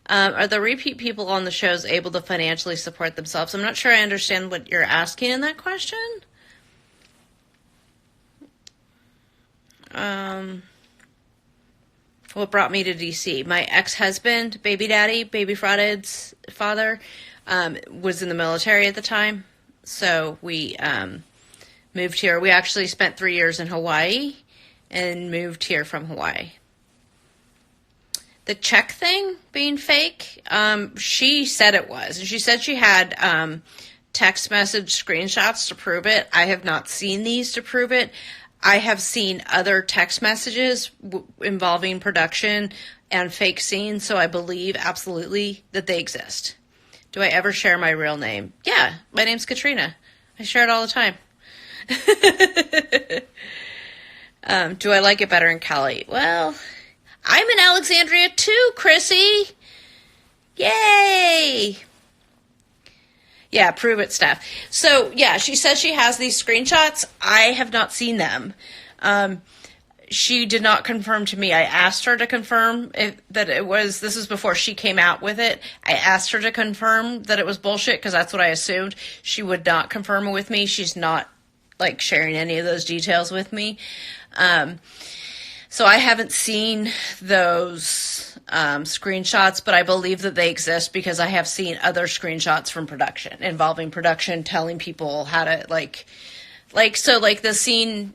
Are the repeat people on the shows able to financially support themselves? I'm not sure I understand what you're asking in that question. What brought me to DC? My ex-husband, baby daddy, baby Frauded's father, was in the military at the time. So we moved here. We actually spent 3 years in Hawaii and moved here from Hawaii. The check thing being fake, she said it was. And she said she had text message screenshots to prove it. I have not seen these to prove it. I have seen other text messages involving production and fake scenes, so I believe absolutely that they exist. Do I ever share my real name? Yeah, my name's Katrina. I share it all the time. Do I like it better in Cali? Well, I'm in Alexandria too, Chrissy. Yay! Yeah, prove it stuff. So, yeah, she says she has these screenshots. I have not seen them. she did not confirm to me. I asked her to confirm that it was, this is before she came out with it. I asked her to confirm that it was bullshit because that's what I assumed. She would not confirm it with me. She's not like sharing any of those details with me. So I haven't seen those screenshots, but I believe that they exist because I have seen other screenshots from production involving production telling people how to like the scene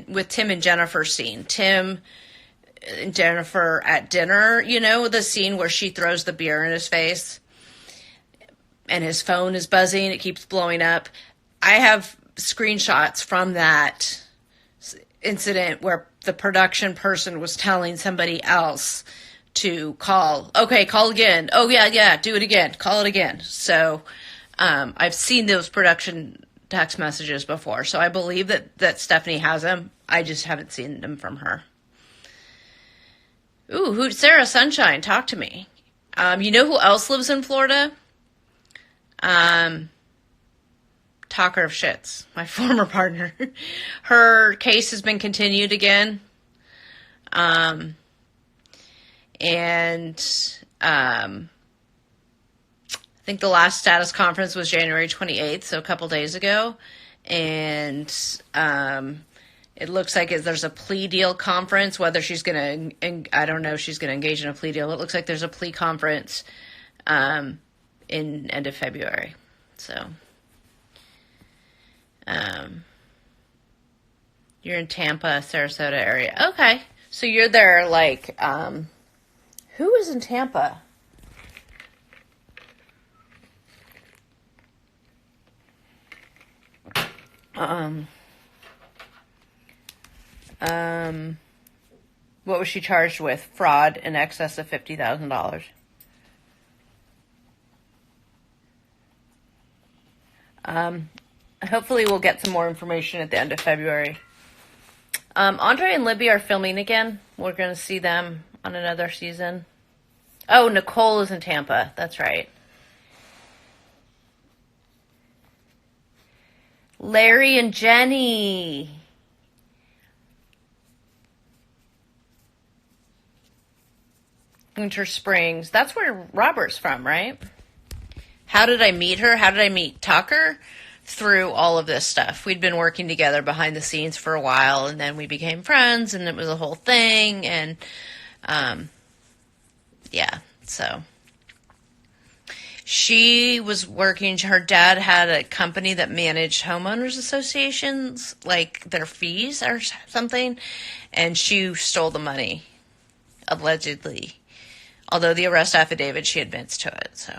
with Tim and Jennifer's scene. Tim and Jennifer at dinner, the scene where she throws the beer in his face and his phone is buzzing. It keeps blowing up. I have screenshots from that incident where the production person was telling somebody else to call. Okay, call again. Oh, yeah, do it again. Call it again. So I've seen those production text messages before. So I believe that Stephanie has them. I just haven't seen them from her. Ooh, Sarah Sunshine, talk to me. You know who else lives in Florida? Talker of shits, my former partner. Her case has been continued again. I think the last status conference was January 28th, so a couple days ago. And it looks like there's a plea deal conference, whether she's going to, I don't know if she's going to engage in a plea deal. It looks like there's a plea conference in end of February. So... you're in Tampa, Sarasota area. Okay. So you're there like, who is in Tampa? What was she charged with? Fraud in excess of $50,000. Hopefully we'll get some more information at the end of February. Andre and Libby are filming again. We're going to see them on another season. Oh, Nicole is in Tampa. That's right. Larry and Jenny. Winter Springs. That's where Robert's from, right? How did I meet her? How did I meet Tucker? Through all of this stuff. We'd been working together behind the scenes for a while, and then we became friends, and it was a whole thing, and so she was working, her dad had a company that managed homeowners associations, like their fees or something, and she stole the money, allegedly. Although the arrest affidavit, she admits to it, so...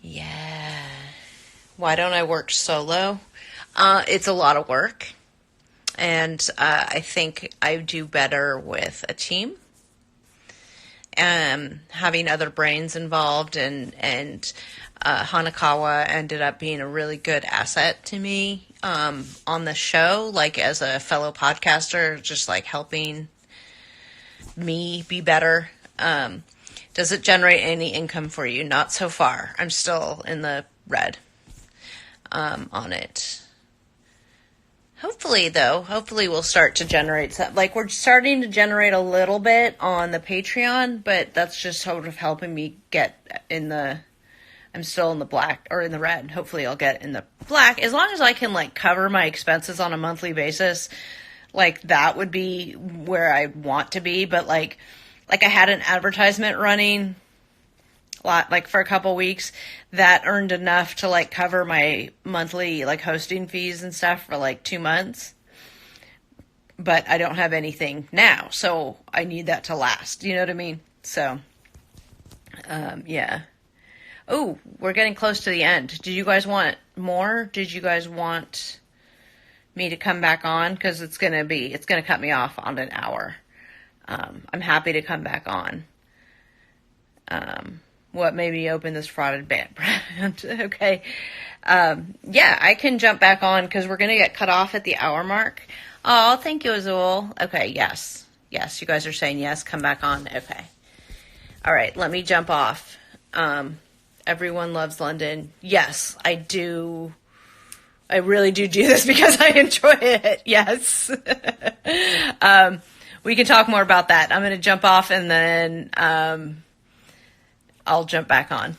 yeah. Why don't I work solo? It's a lot of work. And I think I do better with a team. Having other brains involved and Hanakawa ended up being a really good asset to me on the show, like as a fellow podcaster, just like helping me be better. Does it generate any income for you? Not so far. I'm still in the red on it. Hopefully, though, we'll start to generate some. Like, we're starting to generate a little bit on the Patreon, but that's just sort of helping me get in the... I'm still in the black, or in the red. Hopefully I'll get in the black. As long as I can, like, cover my expenses on a monthly basis, like, that would be where I want to be. But, like I had an advertisement running for a couple weeks that earned enough to like cover my monthly like hosting fees and stuff for like 2 months. But I don't have anything now, so I need that to last. You know what I mean? So, yeah. Oh, we're getting close to the end. Did you guys want more? Did you guys want me to come back on? Because it's going to cut me off on an hour. I'm happy to come back on. What made me open this frauded brand? Okay. Yeah, I can jump back on because we're going to get cut off at the hour mark. Oh, thank you, Azul. Okay, yes. Yes, you guys are saying yes, come back on. Okay. All right, let me jump off. Everyone loves London. Yes, I do I really do this because I enjoy it. Yes. We can talk more about that. I'm going to jump off and then I'll jump back on.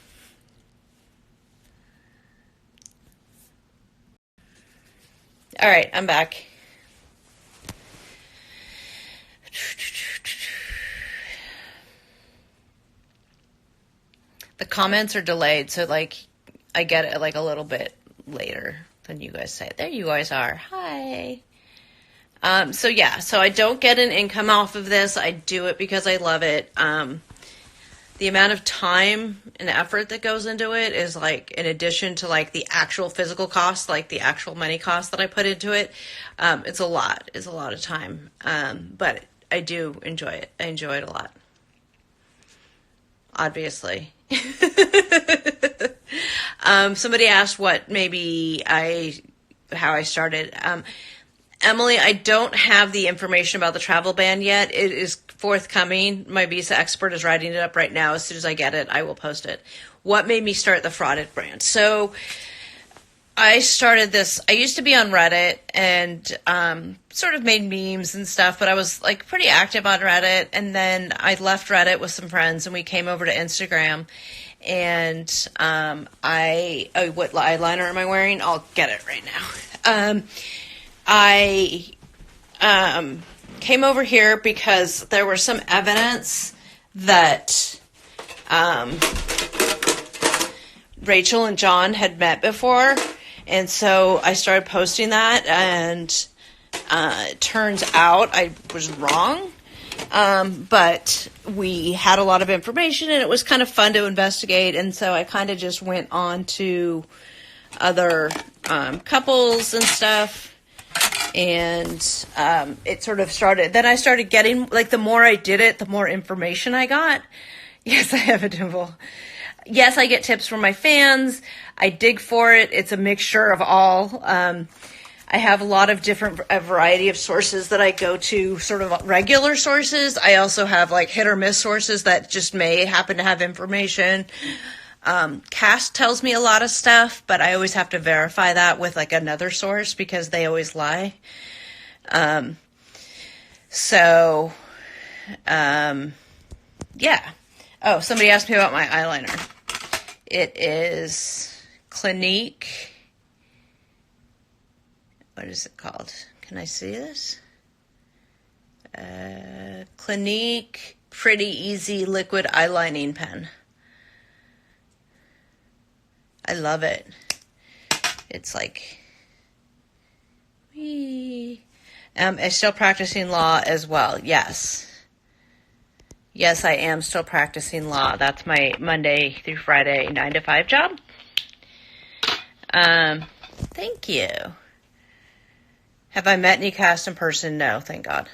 All right, I'm back. The comments are delayed, so like I get it like a little bit later than you guys say. There you guys are. Hi. So I don't get an income off of this. I do it because I love it. The amount of time and effort that goes into it is like, in addition to like the actual physical cost, like the actual money cost that I put into it, it's a lot. It's a lot of time. But I do enjoy it. I enjoy it a lot. Obviously. Somebody asked how I started. Emily, I don't have the information about the travel ban yet. It is forthcoming. My visa expert is writing it up right now. As soon as I get it, I will post it. What made me start the Frauded brand? So I started this. I used to be on Reddit and sort of made memes and stuff, but I was like pretty active on Reddit. And then I left Reddit with some friends and we came over to Instagram. And what eyeliner am I wearing? I'll get it right now. I came over here because there was some evidence that Rachel and John had met before. And so I started posting that, and it turns out I was wrong. But we had a lot of information, and it was kind of fun to investigate. And so I kind of just went on to other couples and stuff. And it sort of started. Then I started getting, like, the more I did it, the more information I got. Yes, I have a dimple. Yes, I get tips from my fans. I dig for it. It's a mixture of all. I have a lot of a variety of sources that I go to, sort of regular sources. I also have like hit or miss sources that just may happen to have information. Cast tells me a lot of stuff, but I always have to verify that with like another source because they always lie. Yeah. Oh, somebody asked me about my eyeliner. It is Clinique. What is it called? Can I see this? Clinique Pretty Easy Liquid Eyelining Pen. I love it. It's like, I'm still practicing law as well. Yes. Yes, I am still practicing law. That's my Monday through Friday 9 to 5 job. Thank you. Have I met any cast in person? No, thank God.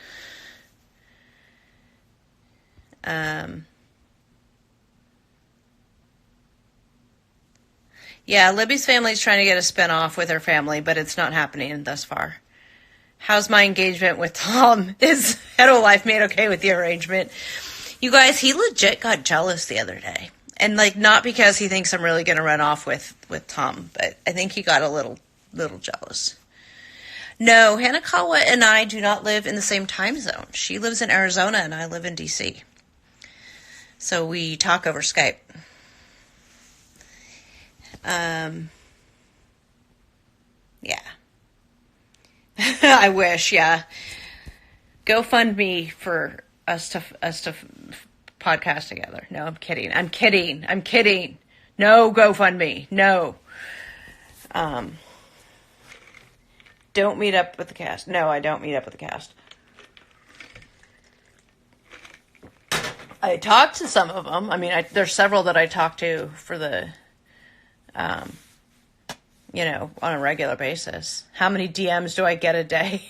Yeah, Libby's family's trying to get a spinoff with her family, but it's not happening thus far. How's my engagement with Tom? Is Hetero Life made okay with the arrangement? You guys, he legit got jealous the other day. And, like, not because he thinks I'm really going to run off with Tom, but I think he got a little jealous. No, Hanakawa and I do not live in the same time zone. She lives in Arizona and I live in D.C. So we talk over Skype. Yeah. I wish, yeah. GoFundMe for us to podcast together. No, I'm kidding. No GoFundMe. No. Don't meet up with the cast. No, I don't meet up with the cast. I talked to some of them. I mean, there's several that I talk to for the, on a regular basis. How many DMs do I get a day?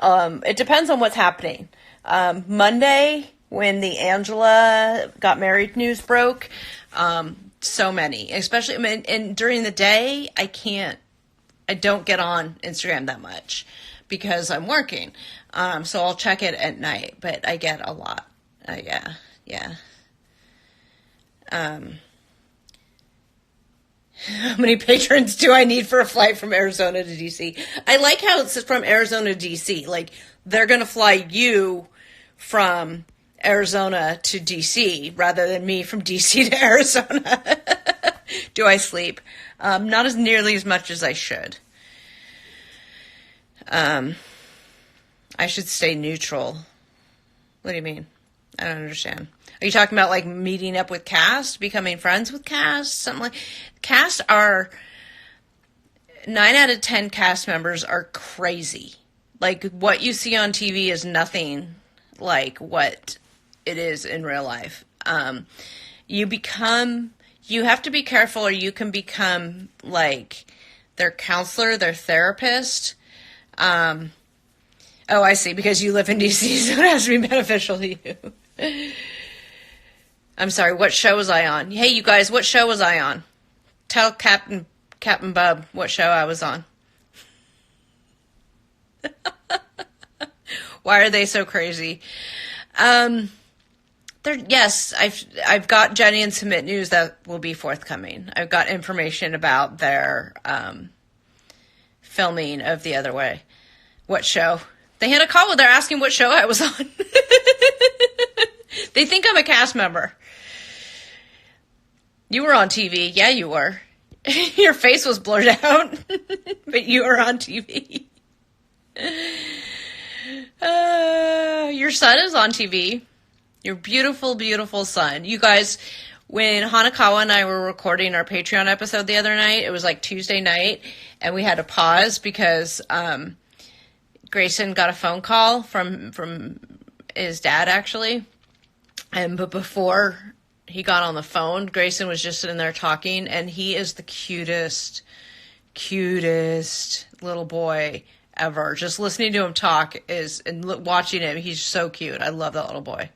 It depends on what's happening. Monday, when the Angela got married news broke, so many, especially, and during the day, I don't get on Instagram that much because I'm working. So I'll check it at night, but I get a lot. Yeah. How many patrons do I need for a flight from Arizona to DC? I like how it's from Arizona to DC. Like, they're going to fly you from Arizona to DC rather than me from DC to Arizona. Do I sleep? Not as nearly as much as I should. I should stay neutral. What do you mean? I don't understand. Are you talking about like meeting up with cast, becoming friends with cast, something like? Cast are 9 out of 10 cast members are crazy. Like, what you see on TV is nothing like what it is in real life. You have to be careful, or you can become like their counselor, their therapist. Oh, I see, because you live in DC, so it has to be beneficial to you. I'm sorry, what show was I on? Hey, you guys, what show was I on? Tell Captain Bub what show I was on. Why are they so crazy? Yes, I've got Jenny and Submit News that will be forthcoming. I've got information about their filming of The Other Way. What show? They had a call where they're asking what show I was on. They think I'm a cast member. You were on TV. Yeah, you were. Your face was blurred out, but you were on TV. Your son is on TV. Your beautiful, beautiful son. You guys, when Hanakawa and I were recording our Patreon episode the other night, it was like Tuesday night, and we had to pause because Grayson got a phone call from his dad, actually. But before he got on the phone, Grayson was just sitting there talking, and he is the cutest little boy ever. Just listening to him talk and watching him, he's so cute. I love that little boy.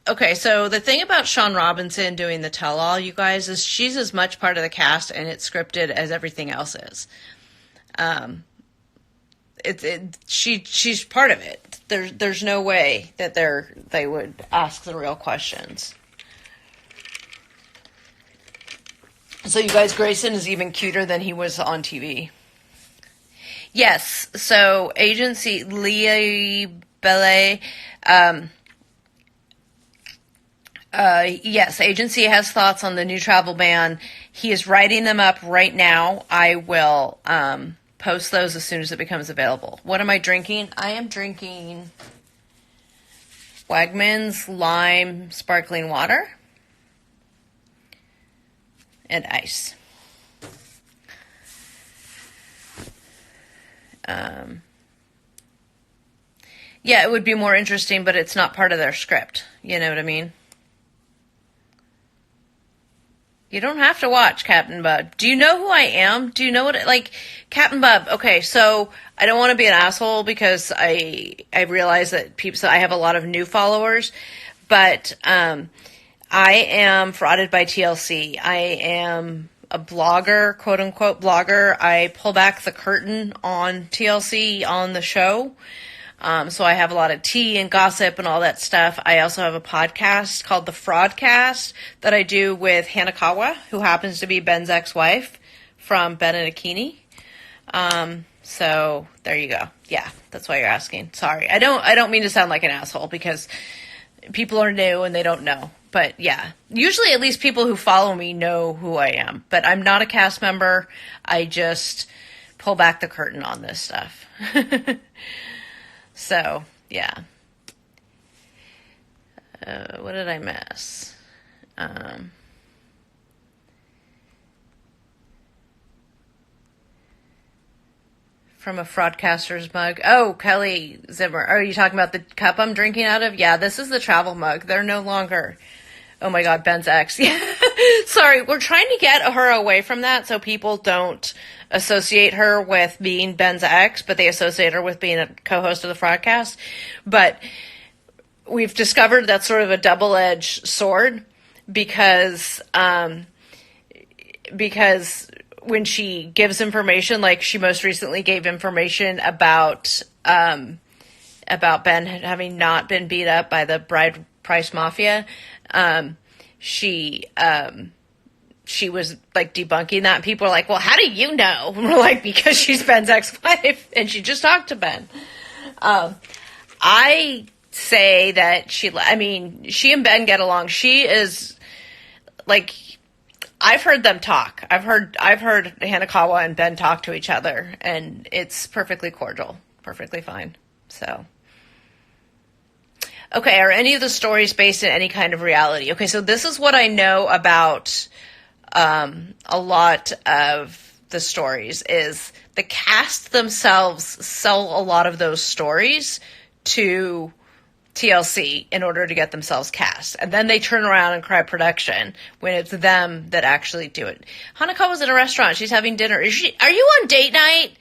Okay, so the thing about Sean Robinson doing the tell-all, you guys, is she's as much part of the cast and it's scripted as everything else is. She's part of it. There's no way that they would ask the real questions. So you guys, Grayson is even cuter than he was on TV. Yes, so agency Leah Bellet, yes, agency has thoughts on the new travel ban. He is writing them up right now. I will post those as soon as it becomes available. What am I drinking? I am drinking Wegmans Lime Sparkling Water and ice. Yeah, it would be more interesting, but it's not part of their script. You know what I mean? You don't have to watch Captain Bub. Do you know who I am? Do you know what, Captain Bub? Okay, so I don't want to be an asshole because I realize that I have a lot of new followers, but I am frauded by TLC. I am a blogger, quote unquote blogger. I pull back the curtain on TLC on the show. So I have a lot of tea and gossip and all that stuff. I also have a podcast called The Fraudcast that I do with Hanakawa, who happens to be Ben's ex-wife from Ben and Akini. So there you go. Yeah, that's why you're asking. Sorry. I don't mean to sound like an asshole because people are new and they don't know. But yeah, usually at least people who follow me know who I am. But I'm not a cast member. I just pull back the curtain on this stuff. So, yeah. What did I miss? From a Fraudcaster's mug. Oh, Kelly Zimmer. Are you talking about the cup I'm drinking out of? Yeah, this is the travel mug. They're no longer... Oh my God, Ben's ex. Yeah. Sorry, we're trying to get her away from that so people don't associate her with being Ben's ex, but they associate her with being a co-host of the Fraudcast. But we've discovered that's sort of a double-edged sword because when she gives information, like she most recently gave information about Ben having not been beat up by the bride price mafia, she she was like debunking that, and people are like, well, how do you know? And we're like, because she's Ben's ex-wife and she just talked to Ben. I say that she and Ben get along. She is like, I've heard them talk. I've heard Hanakawa and Ben talk to each other, and it's perfectly cordial, perfectly fine. So, okay, are any of the stories based in any kind of reality? Okay, so this is what I know about a lot of the stories is the cast themselves sell a lot of those stories to TLC in order to get themselves cast. And then they turn around and cry production when it's them that actually do it. Hanako was at a restaurant. She's having dinner. Are you on date night?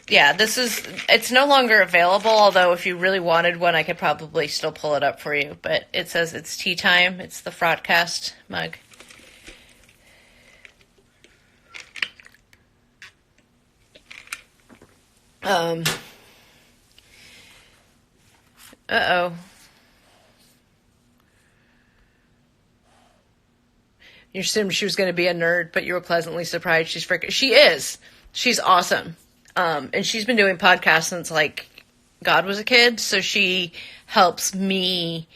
Yeah, it's no longer available, although if you really wanted one, I could probably still pull it up for you. But it says it's tea time. It's the Fraudcast mug. Uh-oh. You assumed she was going to be a nerd, but you were pleasantly surprised. She is. She's awesome. And she's been doing podcasts since, like, God was a kid. So she helps me,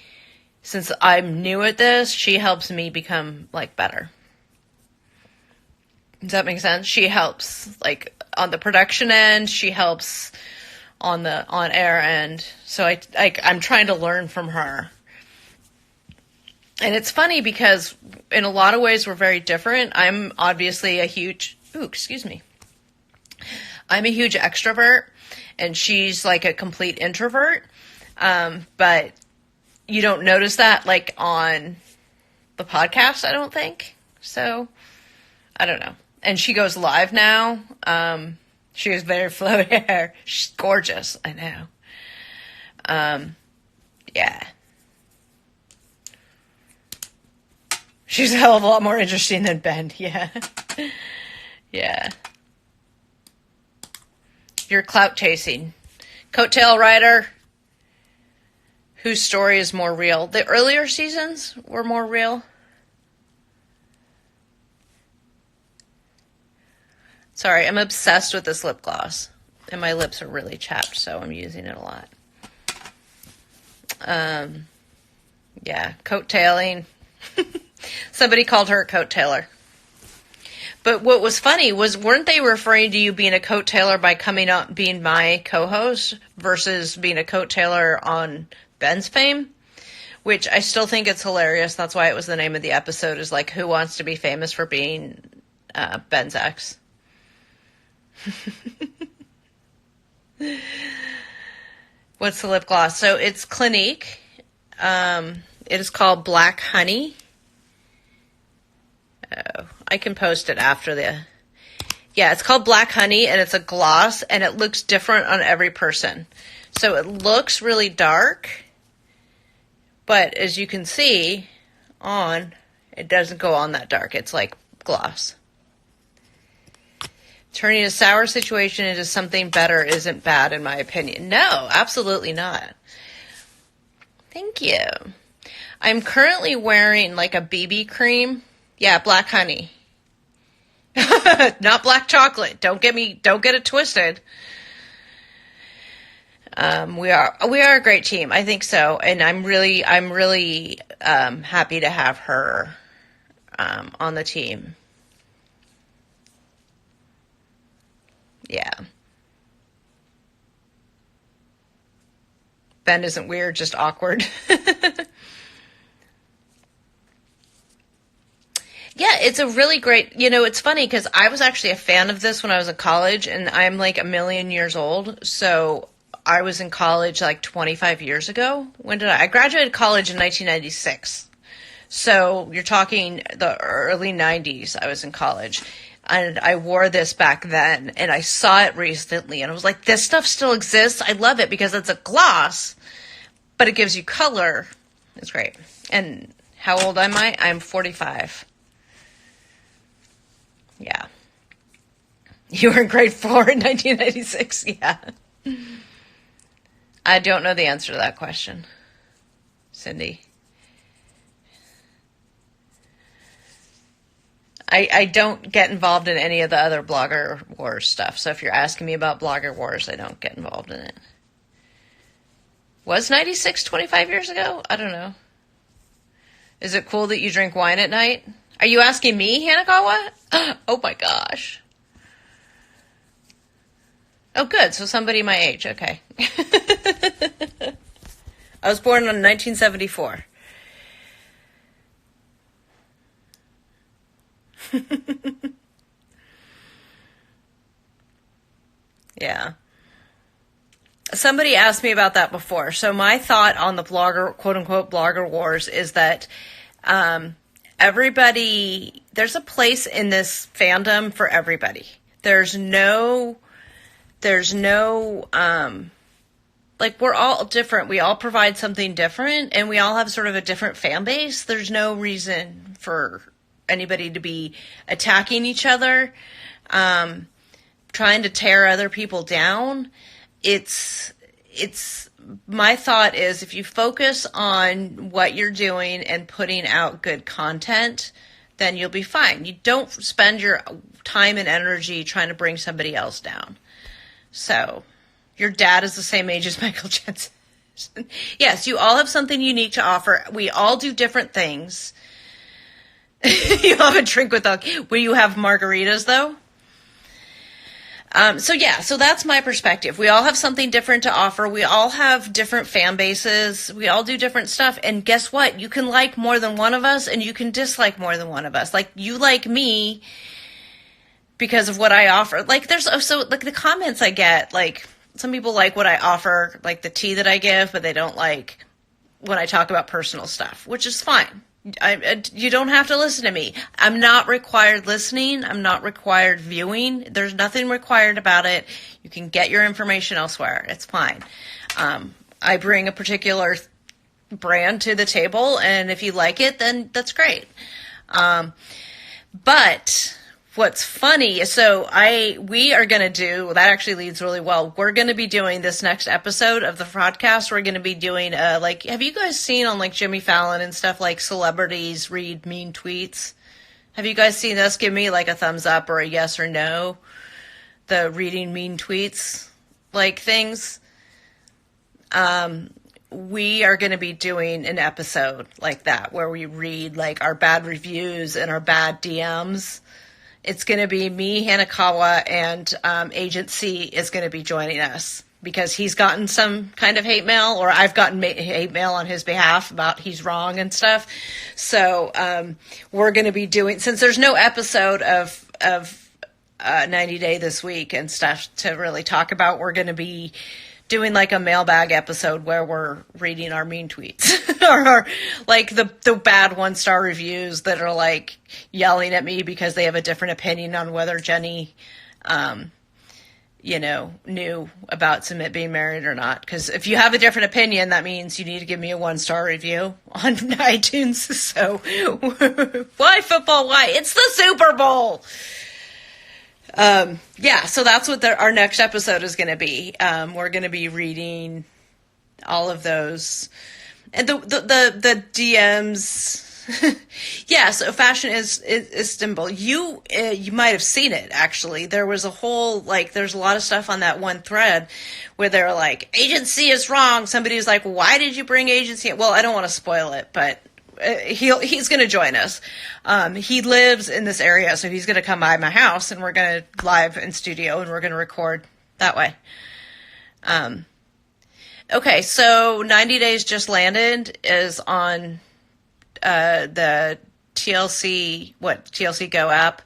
since I'm new at this, she helps me become, like, better. Does that make sense? She helps, like, on the production end. She helps on the on-air end. So I'm trying to learn from her. And it's funny because in a lot of ways we're very different. I'm obviously I'm a huge extrovert, and she's like a complete introvert. But you don't notice that like on the podcast, I don't think. So I don't know. And she goes live now. She has very flowy hair. She's gorgeous. I know. Yeah. She's a hell of a lot more interesting than Ben. Yeah. Yeah. You're clout chasing. Coattail rider. Whose story is more real? The earlier seasons were more real. Sorry, I'm obsessed with this lip gloss. And my lips are really chapped, so I'm using it a lot. Yeah, coattailing. Somebody called her a coattailer. But what was funny was, weren't they referring to you being a coattailer by coming up being my co-host versus being a coattailer on Ben's fame? Which I still think it's hilarious. That's why it was the name of the episode, is like, who wants to be famous for being Ben's ex? What's the lip gloss? So it's Clinique. It is called Black Honey. Oh, I can post it after yeah, it's called Black Honey, and it's a gloss, and it looks different on every person. So it looks really dark, but as you can see it doesn't go on that dark. It's like gloss. Turning a sour situation into something better isn't bad, in my opinion. No, absolutely not. Thank you. I'm currently wearing like a BB cream. Yeah, Black Honey. Not black chocolate. Don't get it twisted. We are a great team. I think so. And I'm really happy to have her on the team. Yeah. Ben isn't weird, just awkward. Yeah, it's a really great, it's funny because I was actually a fan of this when I was in college, and I'm like a million years old. So I was in college like 25 years ago. I graduated college in 1996. So you're talking the early 90s I was in college. And I wore this back then, and I saw it recently, and I was like, this stuff still exists? I love it because it's a gloss, but it gives you color. It's great. And how old am I? I'm 45. Yeah. You were in grade 4 in 1996? Yeah. I don't know the answer to that question, Cindy. I don't get involved in any of the other Blogger Wars stuff. So if you're asking me about Blogger Wars, I don't get involved in it. Was 96 25 years ago? I don't know. Is it cool that you drink wine at night? Are you asking me, Hanakawa? Oh my gosh. Oh, good. So somebody my age. Okay. I was born in 1974. Yeah. Somebody asked me about that before. So my thought on the blogger, quote unquote, blogger wars is that everybody, there's a place in this fandom for everybody. There's no, like, we're all different. We all provide something different, and we all have sort of a different fan base. There's no reason for anybody to be attacking each other, trying to tear other people down. It's my thought is, if you focus on what you're doing and putting out good content, then you'll be fine. You don't spend your time and energy trying to bring somebody else down. So, your dad is the same age as Michael Jensen. Yes, you all have something unique to offer. We all do different things. You have a drink with will you have margaritas though? So that's my perspective. We all have something different to offer. We all have different fan bases. We all do different stuff. And guess what? You can like more than one of us, and you can dislike more than one of us. Like, you like me because of what I offer. Like, like the comments I get, like, some people like what I offer, like the tea that I give, but they don't like when I talk about personal stuff, which is fine. You don't have to listen to me. I'm not required listening. I'm not required viewing. There's nothing required about it. You can get your information elsewhere. It's fine. I bring a particular brand to the table, and if you like it, then that's great. But what's funny, we are going to do, that actually leads really well. We're going to be doing this next episode of the podcast. We're going to be doing, have you guys seen on, like, Jimmy Fallon and stuff, like, celebrities read mean tweets? Have you guys seen this? Give me, like, a thumbs up or a yes or no. The reading mean tweets, like, things. We are going to be doing an episode like that, where we read, like, our bad reviews and our bad DMs. It's going to be me, Hanakawa, and Agent C is going to be joining us because he's gotten some kind of hate mail, or I've gotten hate mail on his behalf about he's wrong and stuff. So we're going to be doing, since there's no episode of 90 Day this week and stuff to really talk about, we're going to be doing like a mailbag episode where we're reading our mean tweets or like the bad 1-star reviews that are like yelling at me because they have a different opinion on whether Jenny, knew about Submit being married or not. Because if you have a different opinion, that means you need to give me a 1-star review on iTunes. So why football? Why? It's the Super Bowl. So that's what our next episode is going to be. We're going to be reading all of those, and the DMs. Yeah, so Fashion is Istanbul. You might have seen it, actually. There was a whole, there's a lot of stuff on that one thread where they're like, agency is wrong. Somebody was like, why did you bring agency? Well, I don't want to spoil it, but he's going to join us. He lives in this area, so he's going to come by my house, and we're going to live in studio, and we're going to record that way. Okay, so 90 Days Just Landed is on the TLC Go app.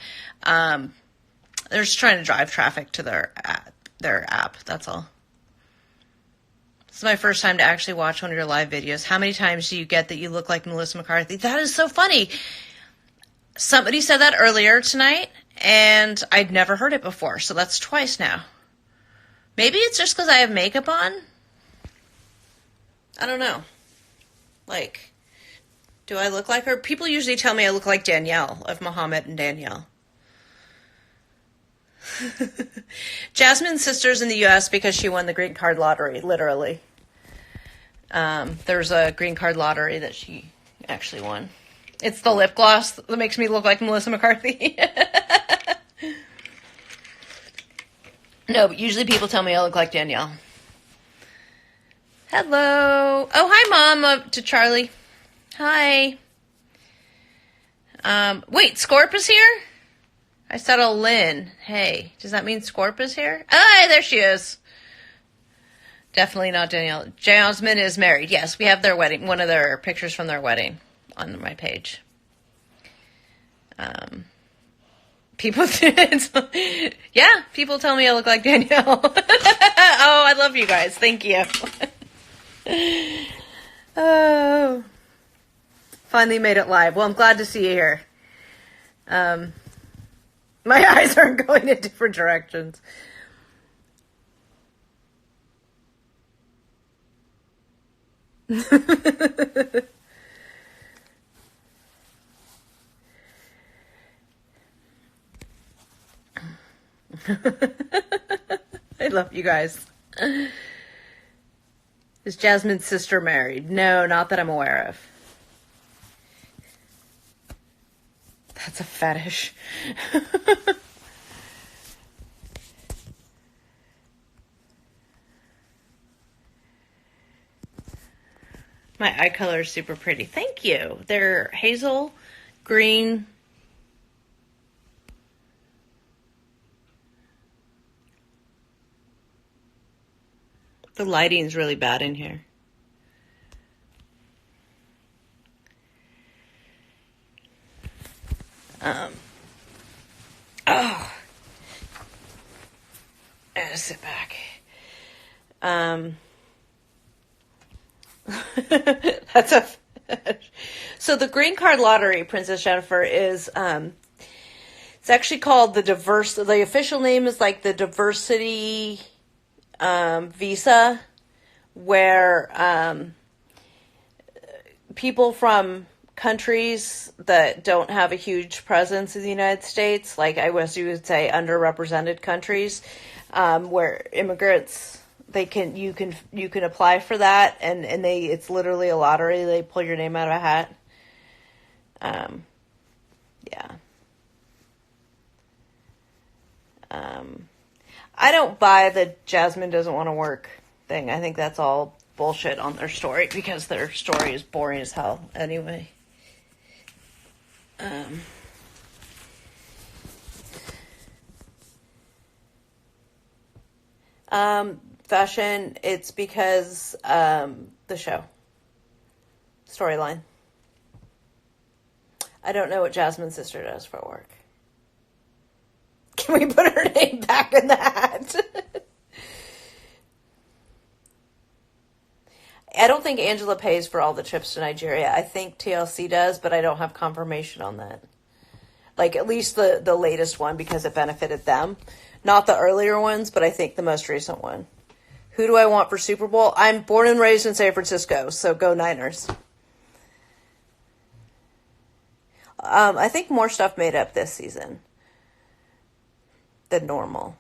They're just trying to drive traffic to their app. That's all. This is my first time to actually watch one of your live videos. How many times do you get that you look like Melissa McCarthy? That is so funny. Somebody said that earlier tonight, and I'd never heard it before, so that's twice now. Maybe it's just because I have makeup on? I don't know. Do I look like her? People usually tell me I look like Danielle, of Muhammad and Danielle. Jasmine's sister's in the U.S. because she won the green card lottery, literally. There's a green card lottery that she actually won. It's the lip gloss that makes me look like Melissa McCarthy. No, but usually people tell me I look like Danielle. Hello. Oh, hi, Mom, to Charlie. Hi. Wait, Scorp is here? I said a Lynn. Hey, does that mean Scorp is here? Oh, there she is. Definitely not Danielle. Jasmine is married. Yes, we have their wedding, one of their pictures from their wedding on my page. People, yeah, people tell me I look like Danielle. Oh, I love you guys. Thank you. Oh, finally made it live. Well, I'm glad to see you here. My eyes aren't going in different directions. I love you guys. Is Jasmine's sister married? No, not that I'm aware of. That's a fetish. My eye color is super pretty. Thank you. They're hazel, green. The lighting's really bad in here. Oh. Sit back. That's a... So the green card lottery, Princess Jennifer, is... it's actually called the official name is like the diversity... visa, where people from countries that don't have a huge presence in the United States, like I guess you would say underrepresented countries, where immigrants you can apply for that, and it's literally a lottery. They pull your name out of a hat. Yeah. I don't buy the Jasmine doesn't want to work thing. I think that's all bullshit on their story, because their story is boring as hell anyway. Fashion, it's because the show. Storyline. I don't know what Jasmine's sister does for work. Can we put her name back in the hat? I don't think Angela pays for all the trips to Nigeria. I think TLC does, but I don't have confirmation on that. Like, at least the latest one, because it benefited them. Not the earlier ones, but I think the most recent one. Who do I want for Super Bowl? I'm born and raised in San Francisco, so go Niners. I think more stuff made up this season than normal.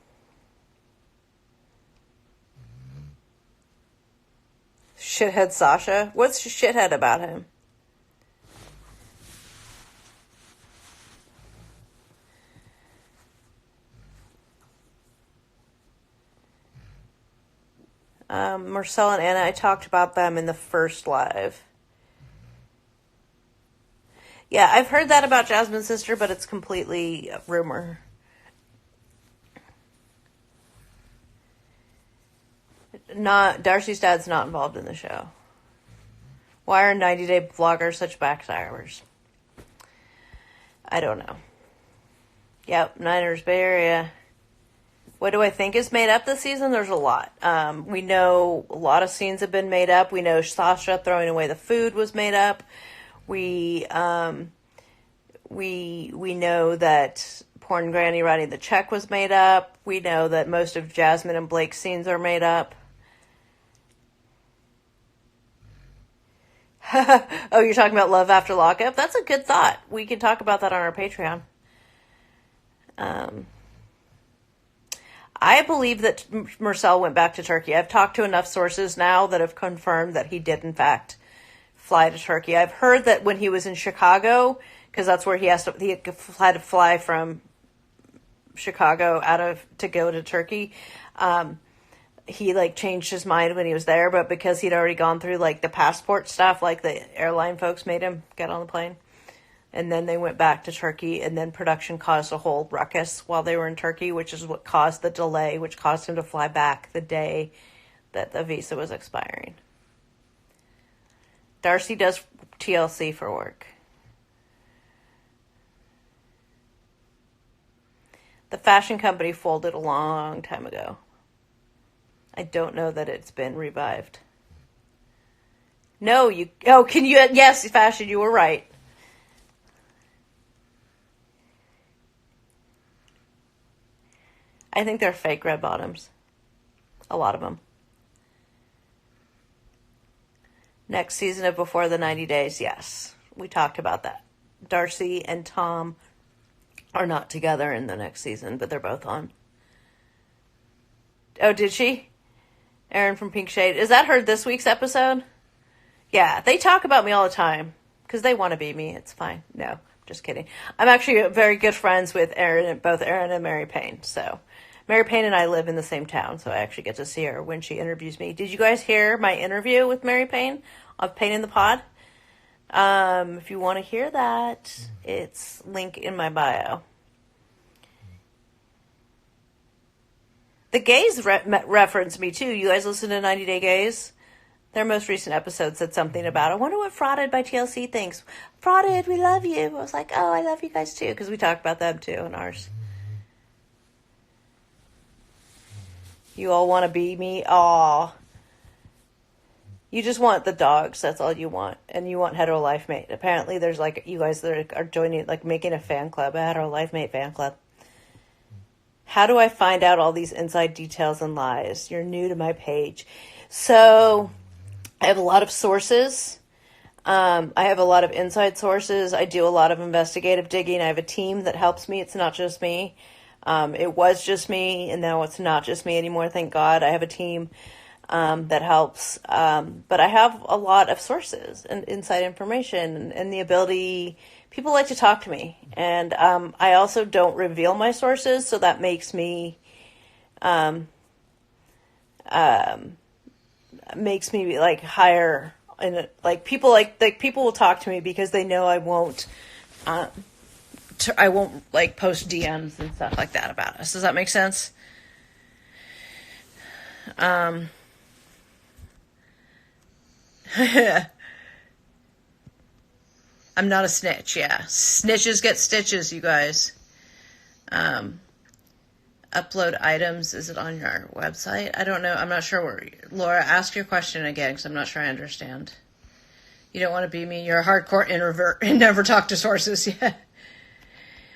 Shithead Sasha? What's shithead about him? Mursel and Anna, I talked about them in the first live. Yeah, I've heard that about Jasmine's sister, but it's completely a rumor. Darcy's dad's not involved in the show. Why are 90-day vloggers such backstabbers? I don't know. Yep, Niners, Bay Area. What do I think is made up this season? There's a lot. We know a lot of scenes have been made up. We know Sasha throwing away the food was made up. We know that Porn Granny writing the check was made up. We know that most of Jasmine and Blake's scenes are made up. Oh, you're talking about Love After Lockup? That's a good thought. We can talk about that on our Patreon. I believe that Mursel went back to Turkey. I've talked to enough sources now that have confirmed that he did, in fact, fly to Turkey. I've heard that when he was in Chicago, because that's where he had to fly from Chicago to go to Turkey. He like changed his mind when he was there, but because he'd already gone through like the passport stuff, like the airline folks made him get on the plane. And then they went back to Turkey, and then production caused a whole ruckus while they were in Turkey, which is what caused the delay, which caused him to fly back the day that the visa was expiring. Darcy does TLC for work. The fashion company folded a long time ago. I don't know that it's been revived. No, yes, fashion, you were right. I think they're fake red bottoms. A lot of them. Next season of Before the 90 Days, yes. We talked about that. Darcy and Tom are not together in the next season, but they're both on. Oh, did she? Erin from Pink Shade. Is that her this week's episode? Yeah, they talk about me all the time because they want to be me. It's fine. No, just kidding. I'm actually very good friends with both Erin and Mary Payne. So Mary Payne and I live in the same town, so I actually get to see her when she interviews me. Did you guys hear my interview with Mary Payne of Payne in the Pod? If you want to hear that, it's link in my bio. The gays reference me too. You guys listen to 90 Day Gays? Their most recent episode said something about, I wonder what Frauded by TLC thinks. Frauded, we love you. I was like, oh, I love you guys too, because we talked about them too in ours. You all want to be me? Aw. You just want the dogs. That's all you want. And you want Hetero Life Mate. Apparently there's like, you guys that are joining, like making a fan club, a Hetero Life Mate fan club. How do I find out all these inside details and lies? You're new to my page. So I have a lot of sources. I have a lot of inside sources. I do a lot of investigative digging. I have a team that helps me. It's not just me. It was just me, and now it's not just me anymore. Thank God. I have a team that helps. But I have a lot of sources and inside information and the ability. People like to talk to me, and I also don't reveal my sources, so that makes me like higher, and like people people will talk to me because they know I won't like post DMs and stuff like that about us. Does that make sense? I'm not a snitch, yeah. Snitches get stitches, you guys. Upload items. Is it on your website? I don't know. I'm not sure where. Laura, ask your question again because I'm not sure I understand. You don't want to be me. You're a hardcore introvert and never talk to sources yet.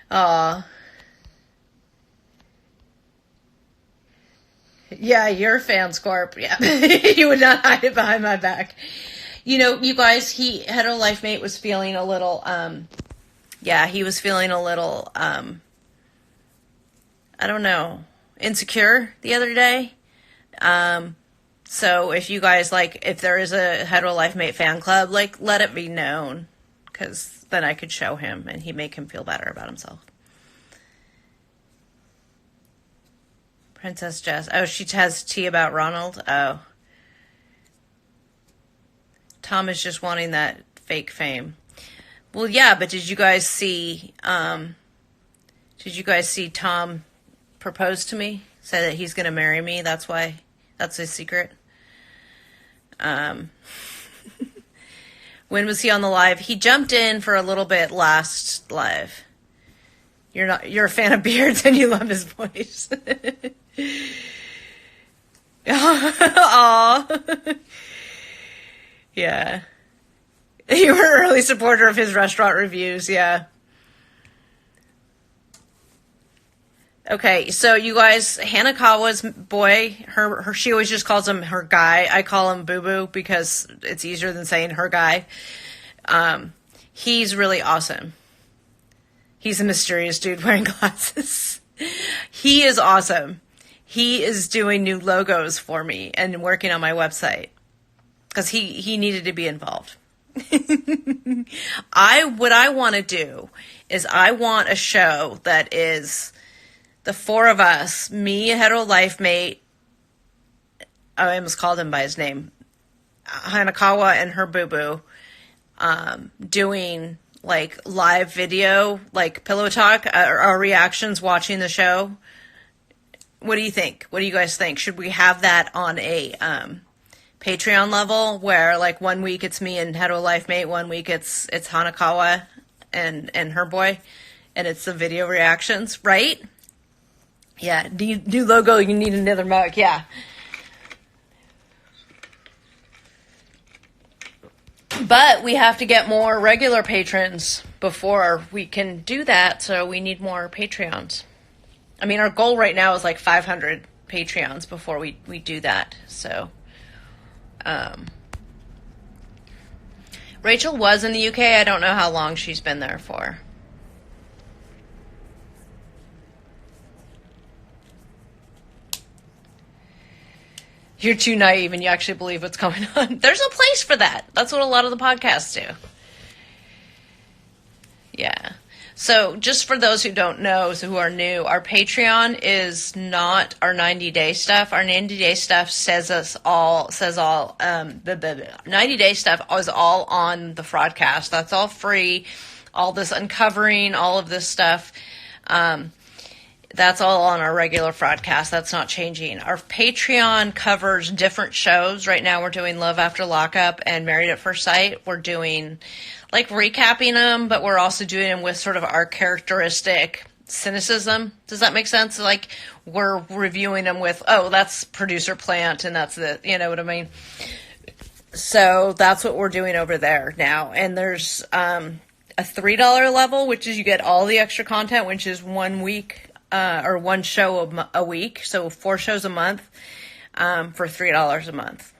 Aw. Yeah, you're a fan, Scorp. Yeah. You would not hide it behind my back. You know, you guys, Hetero Life Mate was feeling a little, he was feeling a little, I don't know, insecure the other day. So if you guys, if there is a Hetero Life Mate fan club, let it be known, because then I could show him and he'd make him feel better about himself. Princess Jess. Oh, she has tea about Ronald? Oh. Tom is just wanting that fake fame. Well, yeah, but did you guys see Tom propose to me? Say that he's going to marry me? That's why. That's his secret. When was he on the live? He jumped in for a little bit last live. You're a fan of Beards and you love his voice. Aww. Yeah. You were an early supporter of his restaurant reviews, yeah. Okay, so you guys, Hanakawa's boy, she always just calls him her guy. I call him Boo Boo because it's easier than saying her guy. He's really awesome. He's a mysterious dude wearing glasses. He is awesome. He is doing new logos for me and working on my website because he needed to be involved. What I want to do is I want a show that is the four of us, me, a hetero life mate. I almost called him by his name, Hanakawa and her boo boo, doing like live video, like pillow talk, our reactions watching the show. What do you think? What do you guys think? Should we have that on a Patreon level where like 1 week it's me and hetero life mate, 1 week it's Hanakawa and her boy, and it's the video reactions, right? Yeah, new logo, you need another mug, yeah. But we have to get more regular patrons before we can do that, so we need more Patreons. I mean, our goal right now is like 500 Patreons before we do that, so... Rachel was in the UK. I don't know how long she's been there for. You're too naive and you actually believe what's going on. There's a place for that. That's what a lot of the podcasts do. Yeah. So just for those who don't know, who are new, our Patreon is not our 90-day stuff. Our 90-day stuff says 90-day stuff is all on the Fraudcast. That's all free. All this uncovering, all of this stuff, that's all on our regular Fraudcast. That's not changing. Our Patreon covers different shows. Right now we're doing Love After Lockup and Married at First Sight. We're doing... like recapping them, but we're also doing them with sort of our characteristic cynicism. Does that make sense? Like we're reviewing them with, oh, that's producer plant and that's the, you know what I mean? So that's what we're doing over there now. And there's a $3 level, which is you get all the extra content, which is 1 week or one show a week. So 4 shows a month for $3 a month.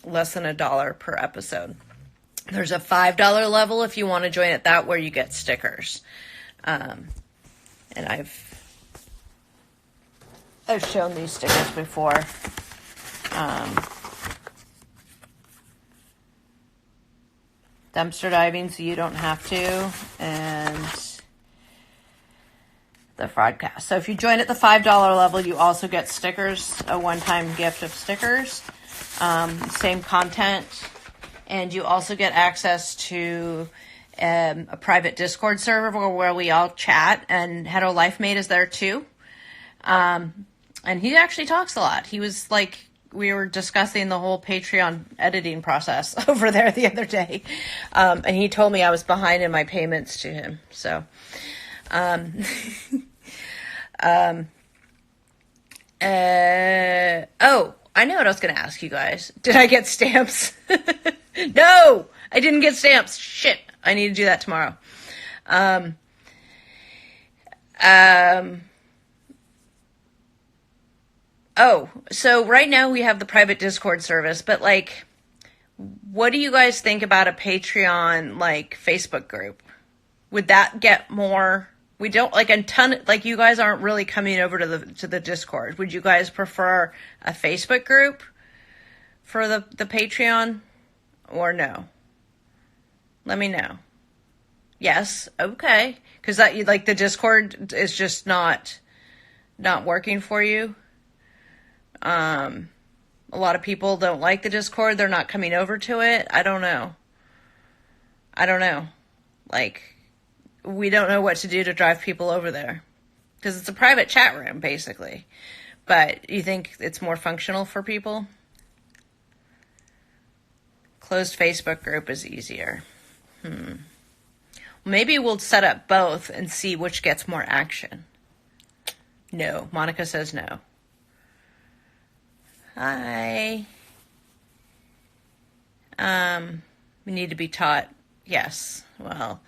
Less than $1 per episode. There's a $5 level if you want to join it that where you get stickers. And I've shown these stickers before. Dumpster diving so you don't have to. And the Fraudcast. So if you join at the $5 level, you also get stickers, a one-time gift of stickers. Same content. And you also get access to a private Discord server where we all chat, and Hetero Life Mate is there too. And he actually talks a lot. He was like, we were discussing the whole Patreon editing process over there the other day. And he told me I was behind in my payments to him. So, oh, I know what I was going to ask you guys. Did I get stamps? No, I didn't get stamps. Shit. I need to do that tomorrow. Oh, so right now we have the private Discord service, but like, what do you guys think about a Patreon, like Facebook group? Would that get more? We don't like a ton, like you guys aren't really coming over to the Discord. Would you guys prefer a Facebook group for the Patreon or no? Let me know. Yes. Okay. Cause that like the Discord is just not working for you. A lot of people don't like the Discord. They're not coming over to it. I don't know. Like, we don't know what to do to drive people over there. Because it's a private chat room, basically. But you think it's more functional for people? Closed Facebook group is easier. Maybe we'll set up both and see which gets more action. No. Monica says no. Hi. We need to be taught. Yes. Well,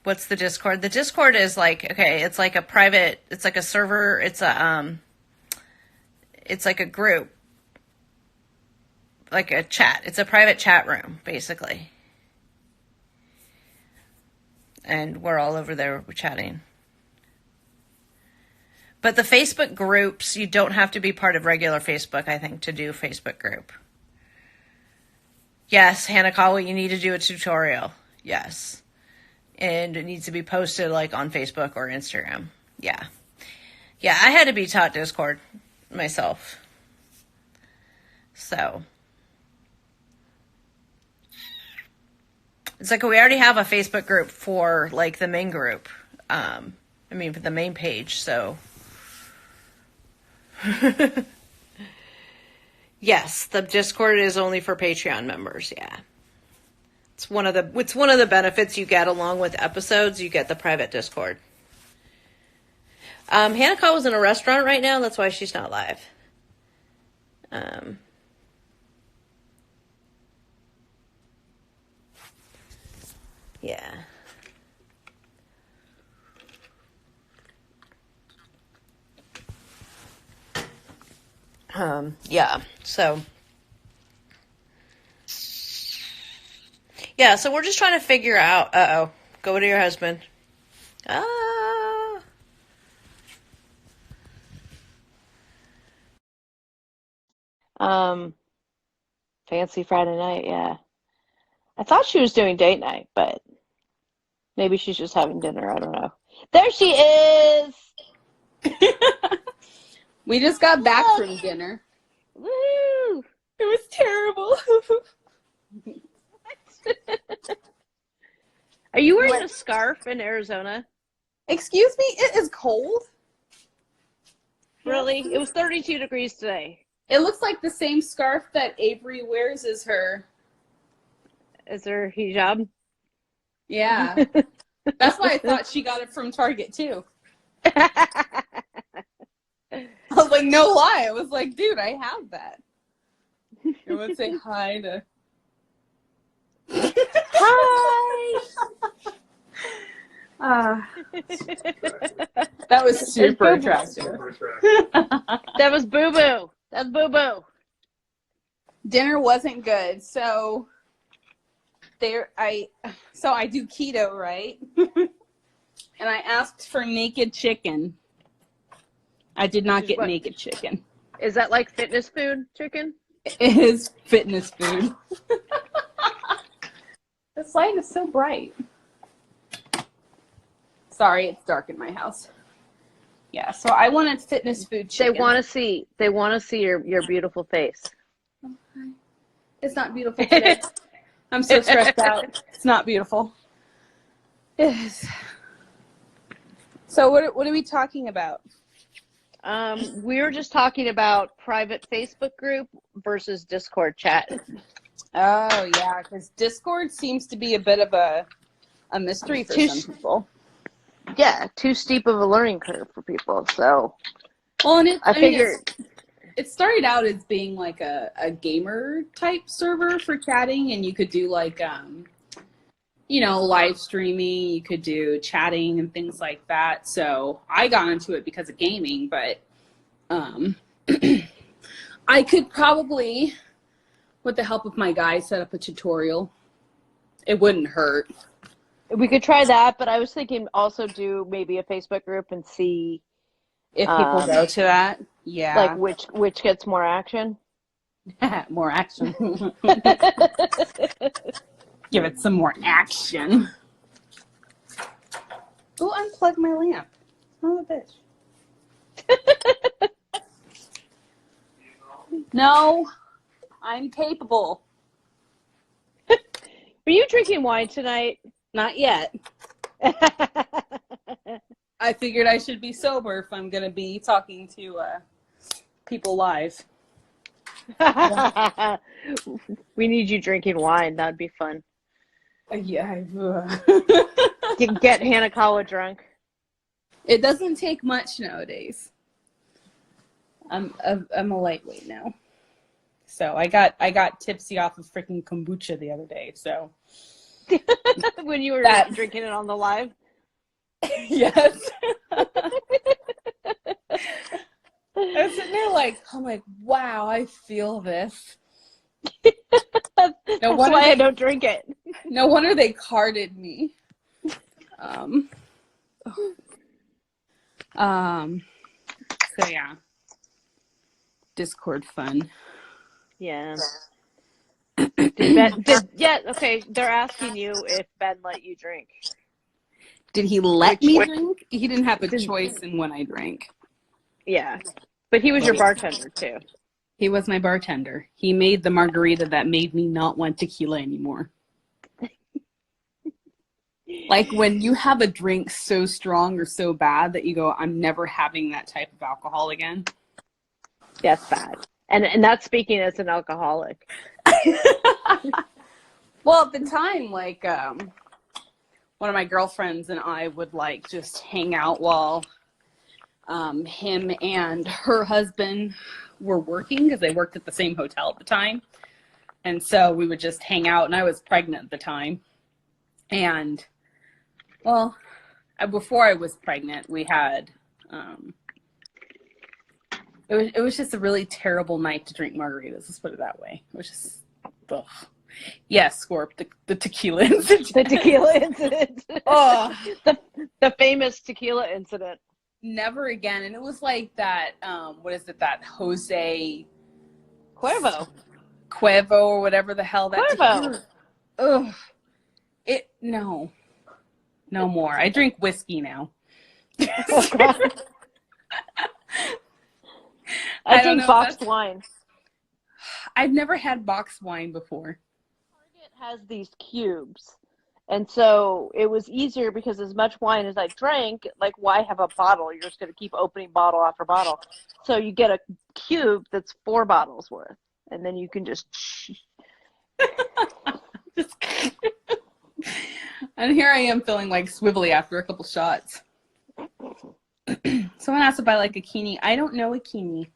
what's the Discord? The Discord is like, okay, it's like a private, it's like a server. It's like a group, like a chat. It's a private chat room, basically. And we're all over there chatting. But the Facebook groups, you don't have to be part of regular Facebook, I think, to do Facebook group. Yes, Hanakawa, you need to do a tutorial. Yes. And it needs to be posted like on Facebook or Instagram. Yeah. Yeah, I had to be taught Discord myself. So it's like we already have a Facebook group for like the main group. For the main page, so yes, the Discord is only for Patreon members, yeah. It's one of the benefits you get along with episodes, you get the private Discord. Hanako was in a restaurant right now, that's why she's not live. Yeah. Yeah, so yeah, so we're just trying to figure out, go to your husband. Ah. Fancy Friday night, yeah. I thought she was doing date night, but maybe she's just having dinner, I don't know. There she is! We just got back from dinner. Woo! It was terrible. Are you wearing a scarf in Arizona? Excuse me? It is cold. Really? It was 32 degrees today. It looks like the same scarf that Avery wears as her. Is her hijab? Yeah. That's why I thought she got it from Target, too. I was like, no lie. I was like, dude, I have that. I would say hi to... Hi! That was super attractive. That was boo-boo. That's boo-boo. Dinner wasn't good, so I do keto, right? And I asked for naked chicken. I did not get naked chicken. Is that like fitness food chicken? It is fitness food. This light is so bright. Sorry, it's dark in my house. Yeah, so I wanted fitness food chicken. They want to see your beautiful face. Okay. It's not beautiful today. I'm so stressed out. It's not beautiful. Yes. So what are we talking about? We were just talking about private Facebook group versus Discord chat. Oh, yeah, because Discord seems to be a bit of a mystery for some people. Yeah, too steep of a learning curve for people. So, well, and I figured it started out as being like a gamer type server for chatting, and you could do like live streaming, you could do chatting and things like that. So I got into it because of gaming, but I could probably, with the help of my guy, set up a tutorial. It wouldn't hurt. We could try that, but I was thinking also do maybe a Facebook group and see if people go to that. Yeah. Like which gets more action. More action. Give it some more action. Oh, unplug my lamp. Oh, bitch. No, I'm capable. Are you drinking wine tonight? Not yet. I figured I should be sober if I'm going to be talking to people live. We need you drinking wine. That'd be fun. Yeah. Get Hanakawa drunk. It doesn't take much nowadays. I'm a lightweight now. So I got tipsy off of freaking kombucha the other day. So when you were drinking it on the live. Yes. I was sitting there I'm like, wow, I feel this. That's why I don't drink it. No wonder they carded me. So yeah. Discord fun. Yeah. Okay, they're asking you if Ben let you drink. Did he let Which, me drink? He didn't have a did, choice in when I drank. yeah. But he was your bartender, too. He was my bartender. He made the margarita that made me not want tequila anymore. Like when you have a drink so strong or so bad that you go, I'm never having that type of alcohol again. That's bad. And that's speaking as an alcoholic. Well, at the time, like, one of my girlfriends and I would like just hang out while him and her husband were working because they worked at the same hotel at the time. And so we would just hang out, and I was pregnant at the time. And, well, before I was pregnant, we had, it was just a really terrible night to drink margaritas, let's put it that way. It was just, ugh. Yes, Scorp, the tequila incident. The tequila incident. Oh. The famous tequila incident. Never again. And it was like that, what is it, that Jose Cuervo or whatever the hell that tequila. Ugh. No more. I drink whiskey now. Oh, God. I drink boxed wine. I've never had boxed wine before. Target has these cubes. And so it was easier because as much wine as I drank, like, why have a bottle? You're just going to keep opening bottle after bottle. So you get a cube that's 4 bottles worth. And then you can just... And here I am feeling like swivelly after a couple shots. Someone asked if I like Akini. I don't know Akini.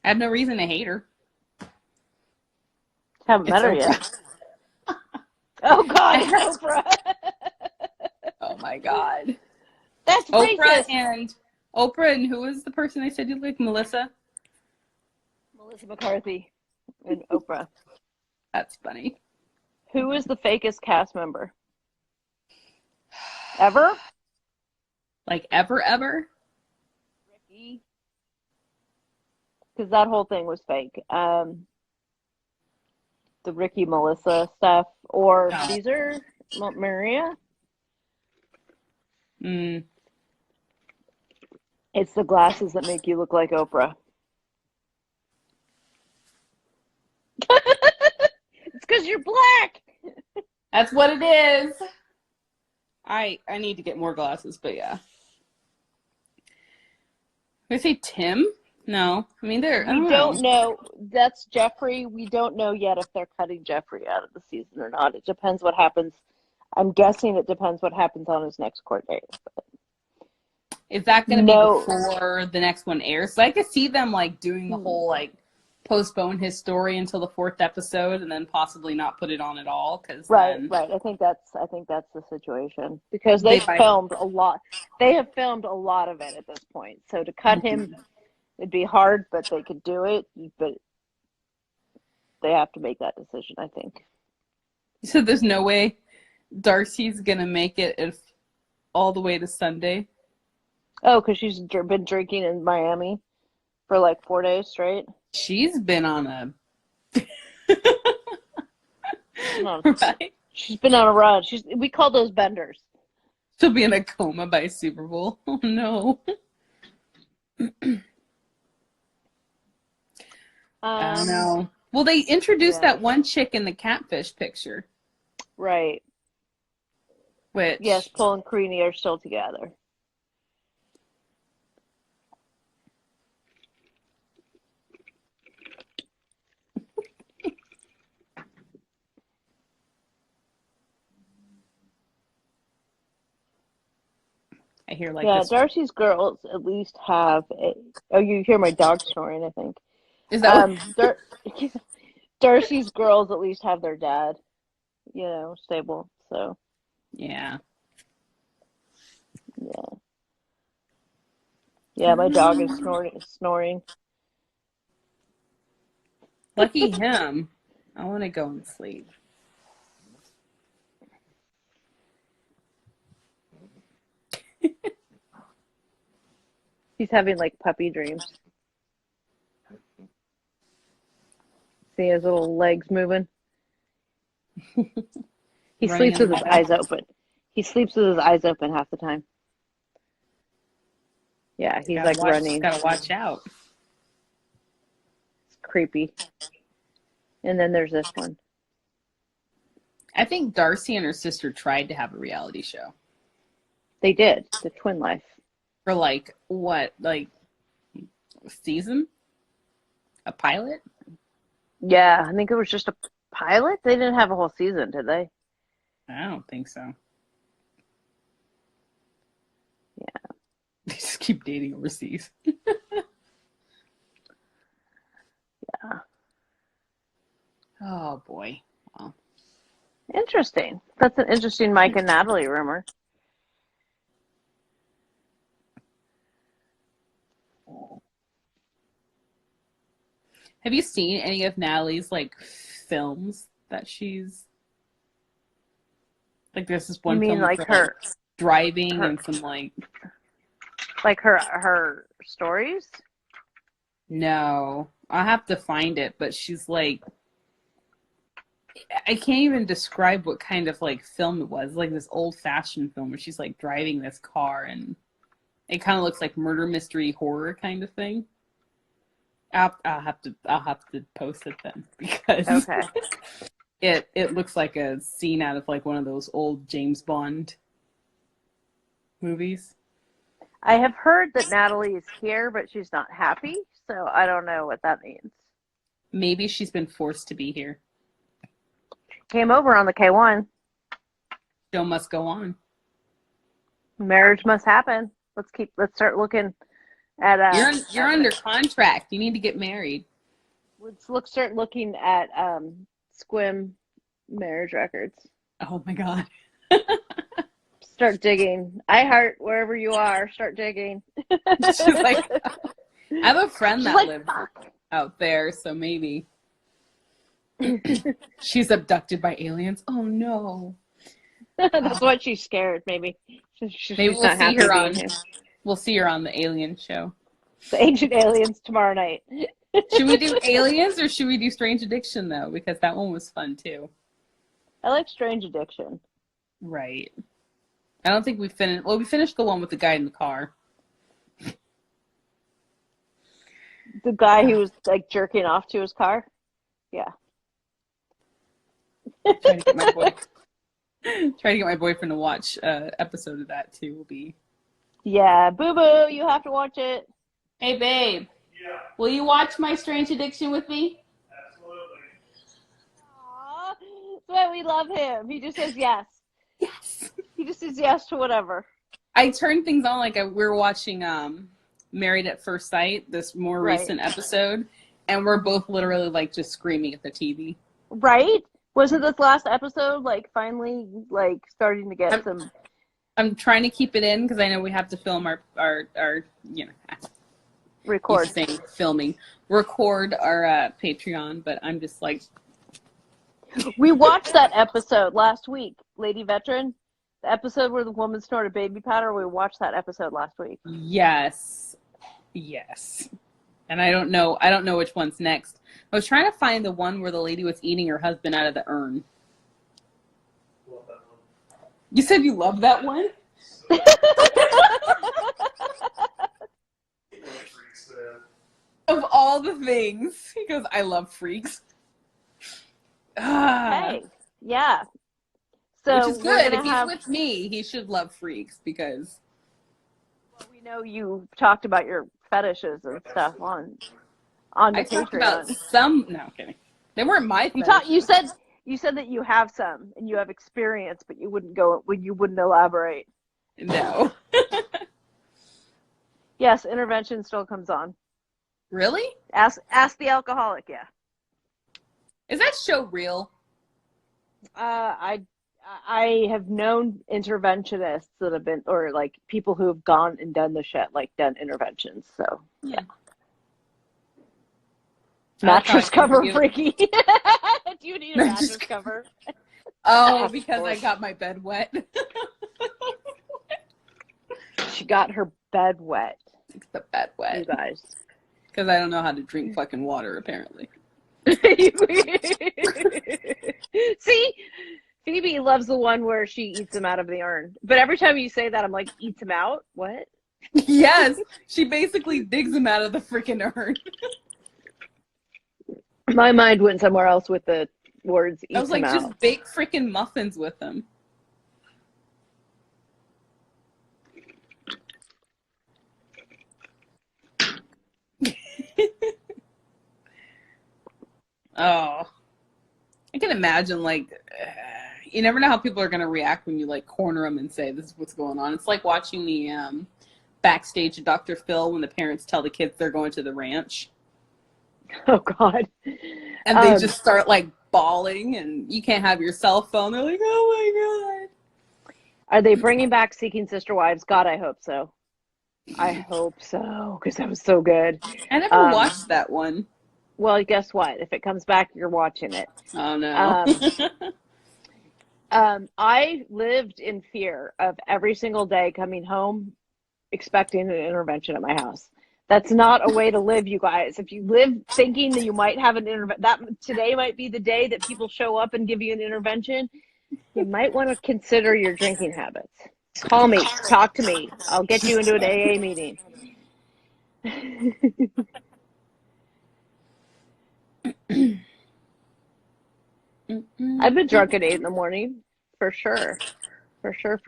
I have no reason to hate her. Haven't met her yet. Oh, God, it's Oprah. Oh, my God. That's Oprah and who was the person I said you like? Melissa McCarthy and Oprah. That's funny. Who is the fakest cast member? Ever? Like ever? Ricky. Because that whole thing was fake. The Ricky Melissa stuff. Or Caesar? Maria? It's the glasses that make you look like Oprah. It's because you're black. That's what it is. I need to get more glasses, but yeah. Did I say Tim? No. I mean, we don't know. That's Jeffrey. We don't know yet if they're cutting Jeffrey out of the season or not. It depends what happens. I'm guessing it depends what happens on his next court date. But is that going to be before the next one airs? So I could see them like doing the whole like postpone his story until the 4th episode and then possibly not put it on at all. Right. I think that's the situation because they filmed a lot. They have filmed a lot of it at this point. So to cut him, it'd be hard, but they could do it. But they have to make that decision, I think. So there's no way Darcy's gonna make it all the way to Sunday. Oh, because she's been drinking in Miami for like 4 days straight. She's been on a right? She's been on a run. We call those benders. She'll be in a coma by Super Bowl. Oh no. I don't know. Well, they introduced that one chick in the catfish picture. Right. Which yes, Paul and Karini are still together. I hear like this. Darcy's girls at least have you hear my dog snoring, I think. Is that Darcy's girls at least have their dad, stable. So yeah. Yeah, my dog is snoring. Lucky him. I want to go and sleep. He's having like puppy dreams. See his little legs moving? He Running sleeps in with the his eyes open. He sleeps with his eyes open half the time. Yeah, he's like running. Gotta watch out. It's creepy. And then there's this one. I think Darcy and her sister tried to have a reality show. They did. The Twin Life. For like, what? Like, a season? A pilot? Yeah, I think it was just a pilot. They didn't have a whole season, did they? I don't think so. Yeah. They just keep dating overseas. Yeah. Oh, boy. Well. Interesting. That's an interesting Mike and Natalie rumor. Have you seen any of Natalie's, like, films that she's... Like, there's this one You mean film like for, her driving and some, like... Like her stories? No. I'll have to find it, but she's, like... I can't even describe what kind of, like, film it was. Like, this old-fashioned film where she's, like, driving this car, and it kind of looks like murder mystery horror kind of thing. I'll have to post it then, because Okay. it looks like a scene out of like one of those old James Bond movies. I have heard that Natalie is here, but she's not happy, so I don't know what that means. Maybe she's been forced to be here. Came over on the K1. Show must go on. Marriage must happen. Let's start looking at You're under contract. You need to get married. start looking at Squim marriage records. Oh my god. Start digging. I heart wherever you are. Start digging. She's like, I have a friend that lives Fuck. out there, so maybe she's abducted by aliens. Oh no. That's why she's scared. Maybe. Maybe we'll see her on. We'll see her on the Alien show. The Ancient Aliens tomorrow night. Should we do Aliens or should we do Strange Addiction though? Because that one was fun too. I like Strange Addiction. Right. I don't think we finished. Well, we finished the one with the guy in the car. The guy who was like jerking off to his car. Yeah. Trying to get my boyfriend to watch an episode of that too. Will be. Yeah, boo boo, you have to watch it. Hey babe. Yeah. Will you watch my Strange Addiction with me? Absolutely. Aww, that's why we love him. He just says yes. Yes. He just says yes to whatever. I turned things on like we were watching Married at First Sight, this more recent episode, and we're both literally like just screaming at the TV. Right? Wasn't this last episode like finally like starting to get some? I'm trying to keep it in because I know we have to film our you know record our Patreon, but I'm just like. We watched that episode last week, Lady Veteran. The episode where the woman snorted baby powder. We watched that episode last week. Yes. And I don't know which one's next. I was trying to find the one where the lady was eating her husband out of the urn. Love that one. You said you love that one? Of all the things, he goes, "I love freaks." Hey, yeah. So which is good. If he's with me, he should love freaks because. Well, we know you talked about your fetishes and stuff on the I Patreon. talked about some. No, I'm kidding. They weren't my fetishes. You said that you have some and you have experience, but you wouldn't elaborate. No. Yes, intervention still comes on. Really? Ask the alcoholic. Yeah. Is that show real? I have known interventionists that have been, or like people who have gone and done the shit, like done interventions. So yeah. Mattress cover freaky. Do you need a mattress cover? Oh, because I got my bed wet. She got her bed wet. The bed wet. You guys. Because I don't know how to drink fucking water, apparently. See, Phoebe loves the one where she eats them out of the urn. But every time you say that, I'm like, eats them out? What? Yes, she basically digs them out of the freaking urn. My mind went somewhere else with the words eats I was like, them just out. bake freaking muffins with them. Oh, I can imagine, like, you never know how people are going to react when you, like, corner them and say, this is what's going on. It's like watching the backstage of Dr. Phil when the parents tell the kids they're going to the ranch. Oh, God. And they just start, like, bawling, and you can't have your cell phone. They're like, oh, my God. Are they bringing back Seeking Sister Wives? God, I hope so. I hope so, because that was so good. I never watched that one. Well, guess what? If it comes back, you're watching it. Oh, no. I lived in fear of every single day coming home expecting an intervention at my house. That's not a way to live, you guys. If you live thinking that you might have an intervention, that today might be the day that people show up and give you an intervention, you might want to consider your drinking habits. Call me. Talk to me. I'll get you into an AA meeting. I've been drunk at 8 in the morning, for sure. For sure.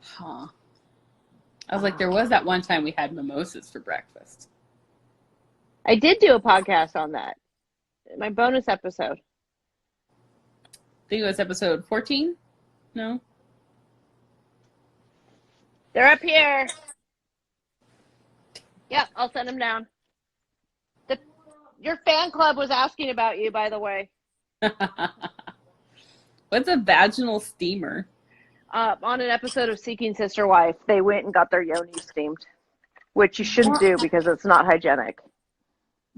Huh. I was like, there was that one time we had mimosas for breakfast. I did do a podcast on that. My bonus episode. I think it was episode 14? No? They're up here. Yep, I'll send them down. Your fan club was asking about you, by the way. What's a vaginal steamer? On an episode of Seeking Sister Wife, they went and got their yoni steamed, which you shouldn't do because it's not hygienic.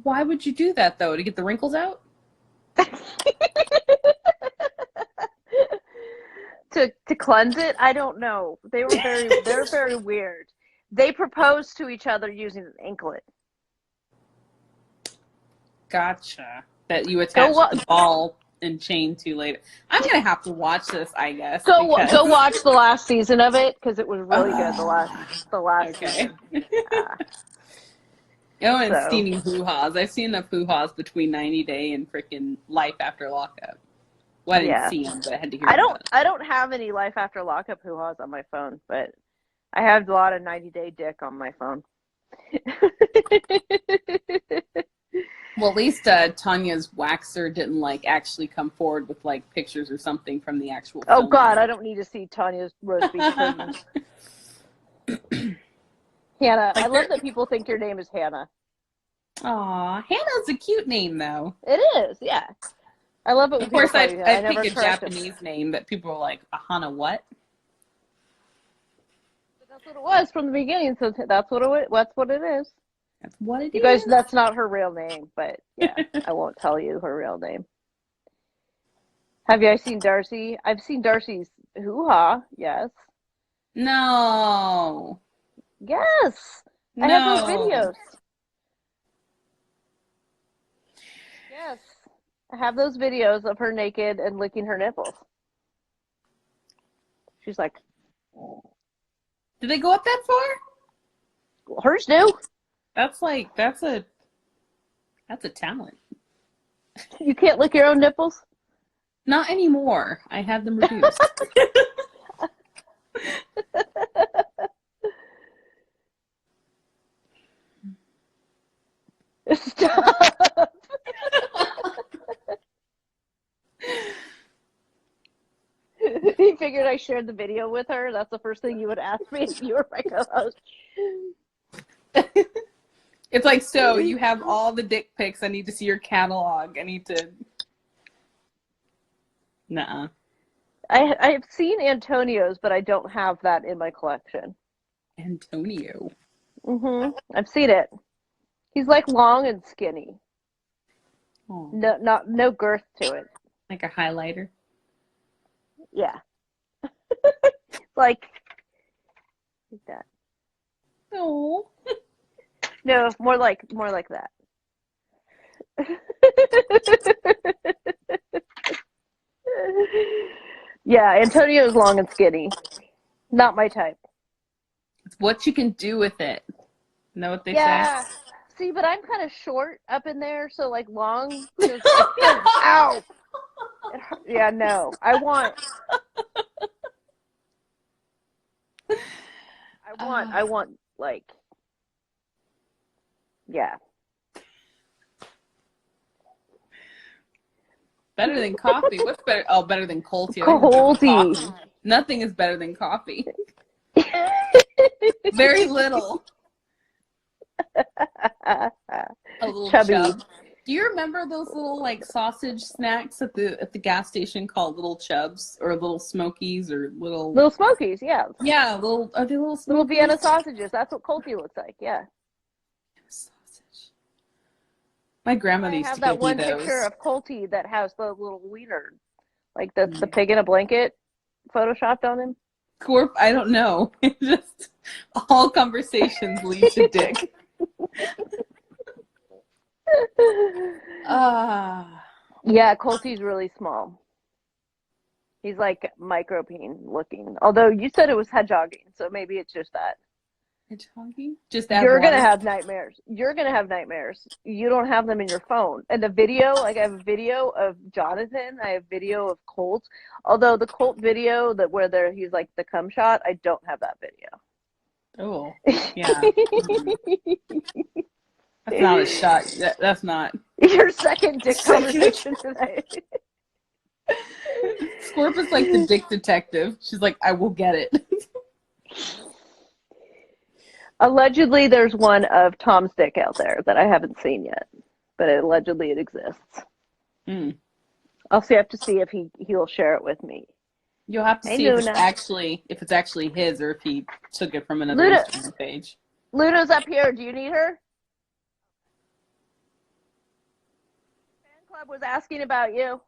Why would you do that, though? To get the wrinkles out? to cleanse it? I don't know. They're very weird. They proposed to each other using an anklet. Gotcha. That you attach the ball and chain to later. I'm gonna have to watch this, I guess. Go watch the last season of it because it was really good. The last season. And steaming hoo-haws. I've seen enough hoo-haws between 90 Day and freaking Life After Lockup. Well, I didn't see them, but I had to hear about it. I don't have any Life After Lockup hoo-haws on my phone, but I have a lot of 90 Day dick on my phone. Well, at least Tanya's waxer didn't actually come forward with pictures or something from the actual film. Oh God, I don't need to see Tanya's roast beef curtains. Hannah, I love that people think your name is Hannah. Aw, Hannah's a cute name though. It is, yeah. I love it when of course, people I pick a Japanese name that people are like, Hana what? But that's what it was from the beginning, so that's what it is. That's what it is. You guys, that's not her real name, but yeah, I won't tell you her real name. Have you guys seen Darcy? I've seen Darcy's hoo-ha, yes. No. Yes. I have those videos. Yes. I have those videos of her naked and licking her nipples. She's like... Did they go up that far? Well, hers do. That's a talent. You can't lick your own nipples? Not anymore. I have them reduced. Stop. He figured I shared the video with her. That's the first thing you would ask me if you were my co-host. It's like, so you have all the dick pics. I need to see your catalog. I need to. Nuh-uh. I've seen Antonio's, but I don't have that in my collection. Antonio. I've seen it. He's long and skinny. Oh. No girth to it. Like a highlighter. Yeah. like that. Oh. No, more like that. Yeah, Antonio's long and skinny. Not my type. It's what you can do with it. Know what they Yeah. say? See, but I'm kind of short up in there, so like long. Just, it feels, ow. Yeah, no. I want like, yeah. Better than coffee. What's better? Oh, better than cold tea. Cold. Nothing is better than coffee. Very little. A little Chubby. chub. Do you remember those little like sausage snacks at the gas station called little chubs or little smokies or Little Smokies, yeah. Yeah, are they little smokies? Little Vienna sausages. That's what cold tea looks like, yeah. Sausage. My grandmother I used have to that give one me those. picture of cold tea that has the little wiener, like the pig in a blanket photoshopped on him. Scorp, I don't know. Just all conversations lead to dick. Yeah, cold tea's really small. He's like micropene looking. Although you said it was hedgehogging, so maybe it's just that. Hedgehogging? Just You're gonna have nightmares. You're gonna have nightmares. You don't have them in your phone. And the video, like I have a video of Jonathan. I have video of Colt. Although the Colt video where he's like the cum shot, I don't have that video. Oh, yeah. That's not a shot. That's not. Your second dick conversation today. Scorp is like the dick detective. She's like, I will get it. Allegedly, there's one of Tom's dick out there that I haven't seen yet, but allegedly it exists. I'll have to see if he'll share it with me. You'll have to see if it's actually his or if he took it from another Instagram page. Luna's up here. Do you need her? Fan club was asking about you.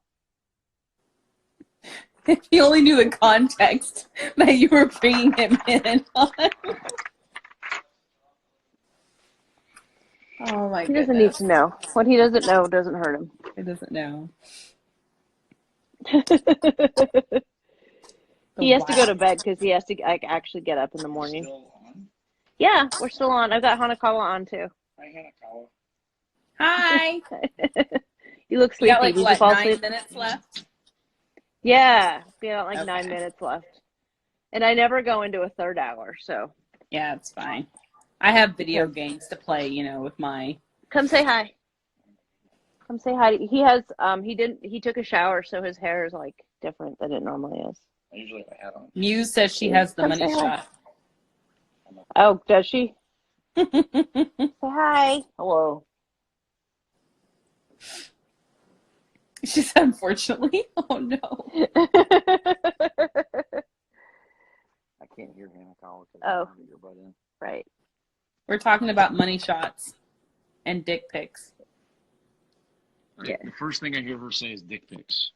If he only knew the context that you were bringing him in on. Oh my goodness. He doesn't need to know. What he doesn't know doesn't hurt him. He doesn't know. He has to go to bed because he has to actually get up in the morning. Still on? Yeah, we're still on. I've got Hanakawa on too. Hi, Hanakawa. Hi. You look sleepy. You got like, Did what, you fall 9 asleep? minutes left? Yeah, we got like Okay. 9 minutes left. And I never go into a third hour, so. Yeah, it's fine. I have video games to play, with my... Come say hi. Come say hi. He has, he took a shower, so his hair is like different than it normally is. I usually have a hat on. Muse says she has the money shot. Oh, does she? Say hi. Hello. She said, unfortunately. Oh, no. I can't hear Hanakawa because I have your butt in. Right. We're talking about money shots and dick pics. Right. The first thing I hear her say is dick pics.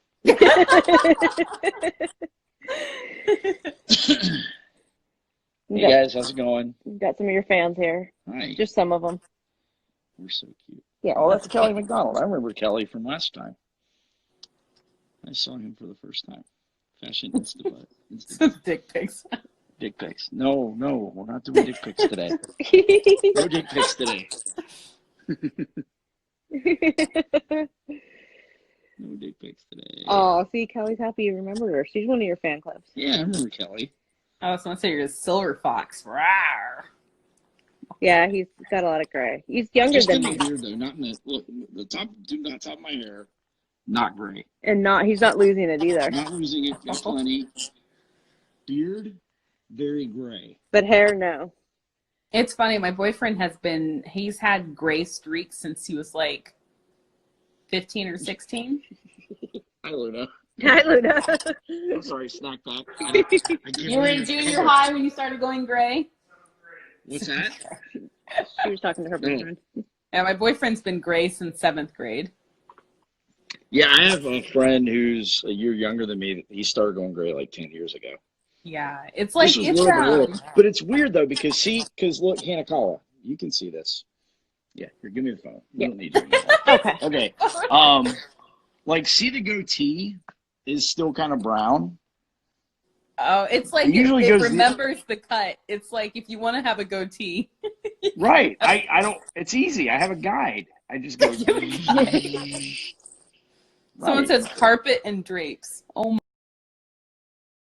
Hey guys, how's it going? You've got some of your fans here. Hi. Just some of them. We're so cute. Yeah. Oh, that's Kelly McDonald. I remember Kelly from last time. I saw him for the first time. Fashion Insta. Dick pics. Dick pics. No, we're not doing dick pics today. No dick pics today. No dick pics today. Oh, see, Kelly's happy you remembered her. She's one of your fan clubs. Yeah, I remember Kelly. I was going to say you're a silver fox. Rawr. Yeah, he's got a lot of gray. He's younger Just than in me. the beard, though, not in the top of my hair, not gray. And he's not losing it either. Not losing it, got plenty. Beard, very gray. But hair, no. It's funny. My boyfriend he's had gray streaks since he was like 15 or 16. Hi, Luna. Hi, Luna. I'm sorry, snack pack. You were in junior high when you started going gray? What's that? She was talking to her boyfriend. Yeah, my boyfriend's been gray since 7th grade. Yeah, I have a friend who's a year younger than me. He started going gray like 10 years ago. Yeah, it's like, But it's weird though because look, Hanakawa, you can see this. Yeah, here, give me the phone. You Yeah. don't need it. Okay. Okay. Like, see the goatee is still kind of brown. Oh, it's like It usually it goes remembers the cut. It's like if you want to have a goatee. right. I don't. It's easy. I have a guide. I just go. Someone Right. says carpet and drapes. Oh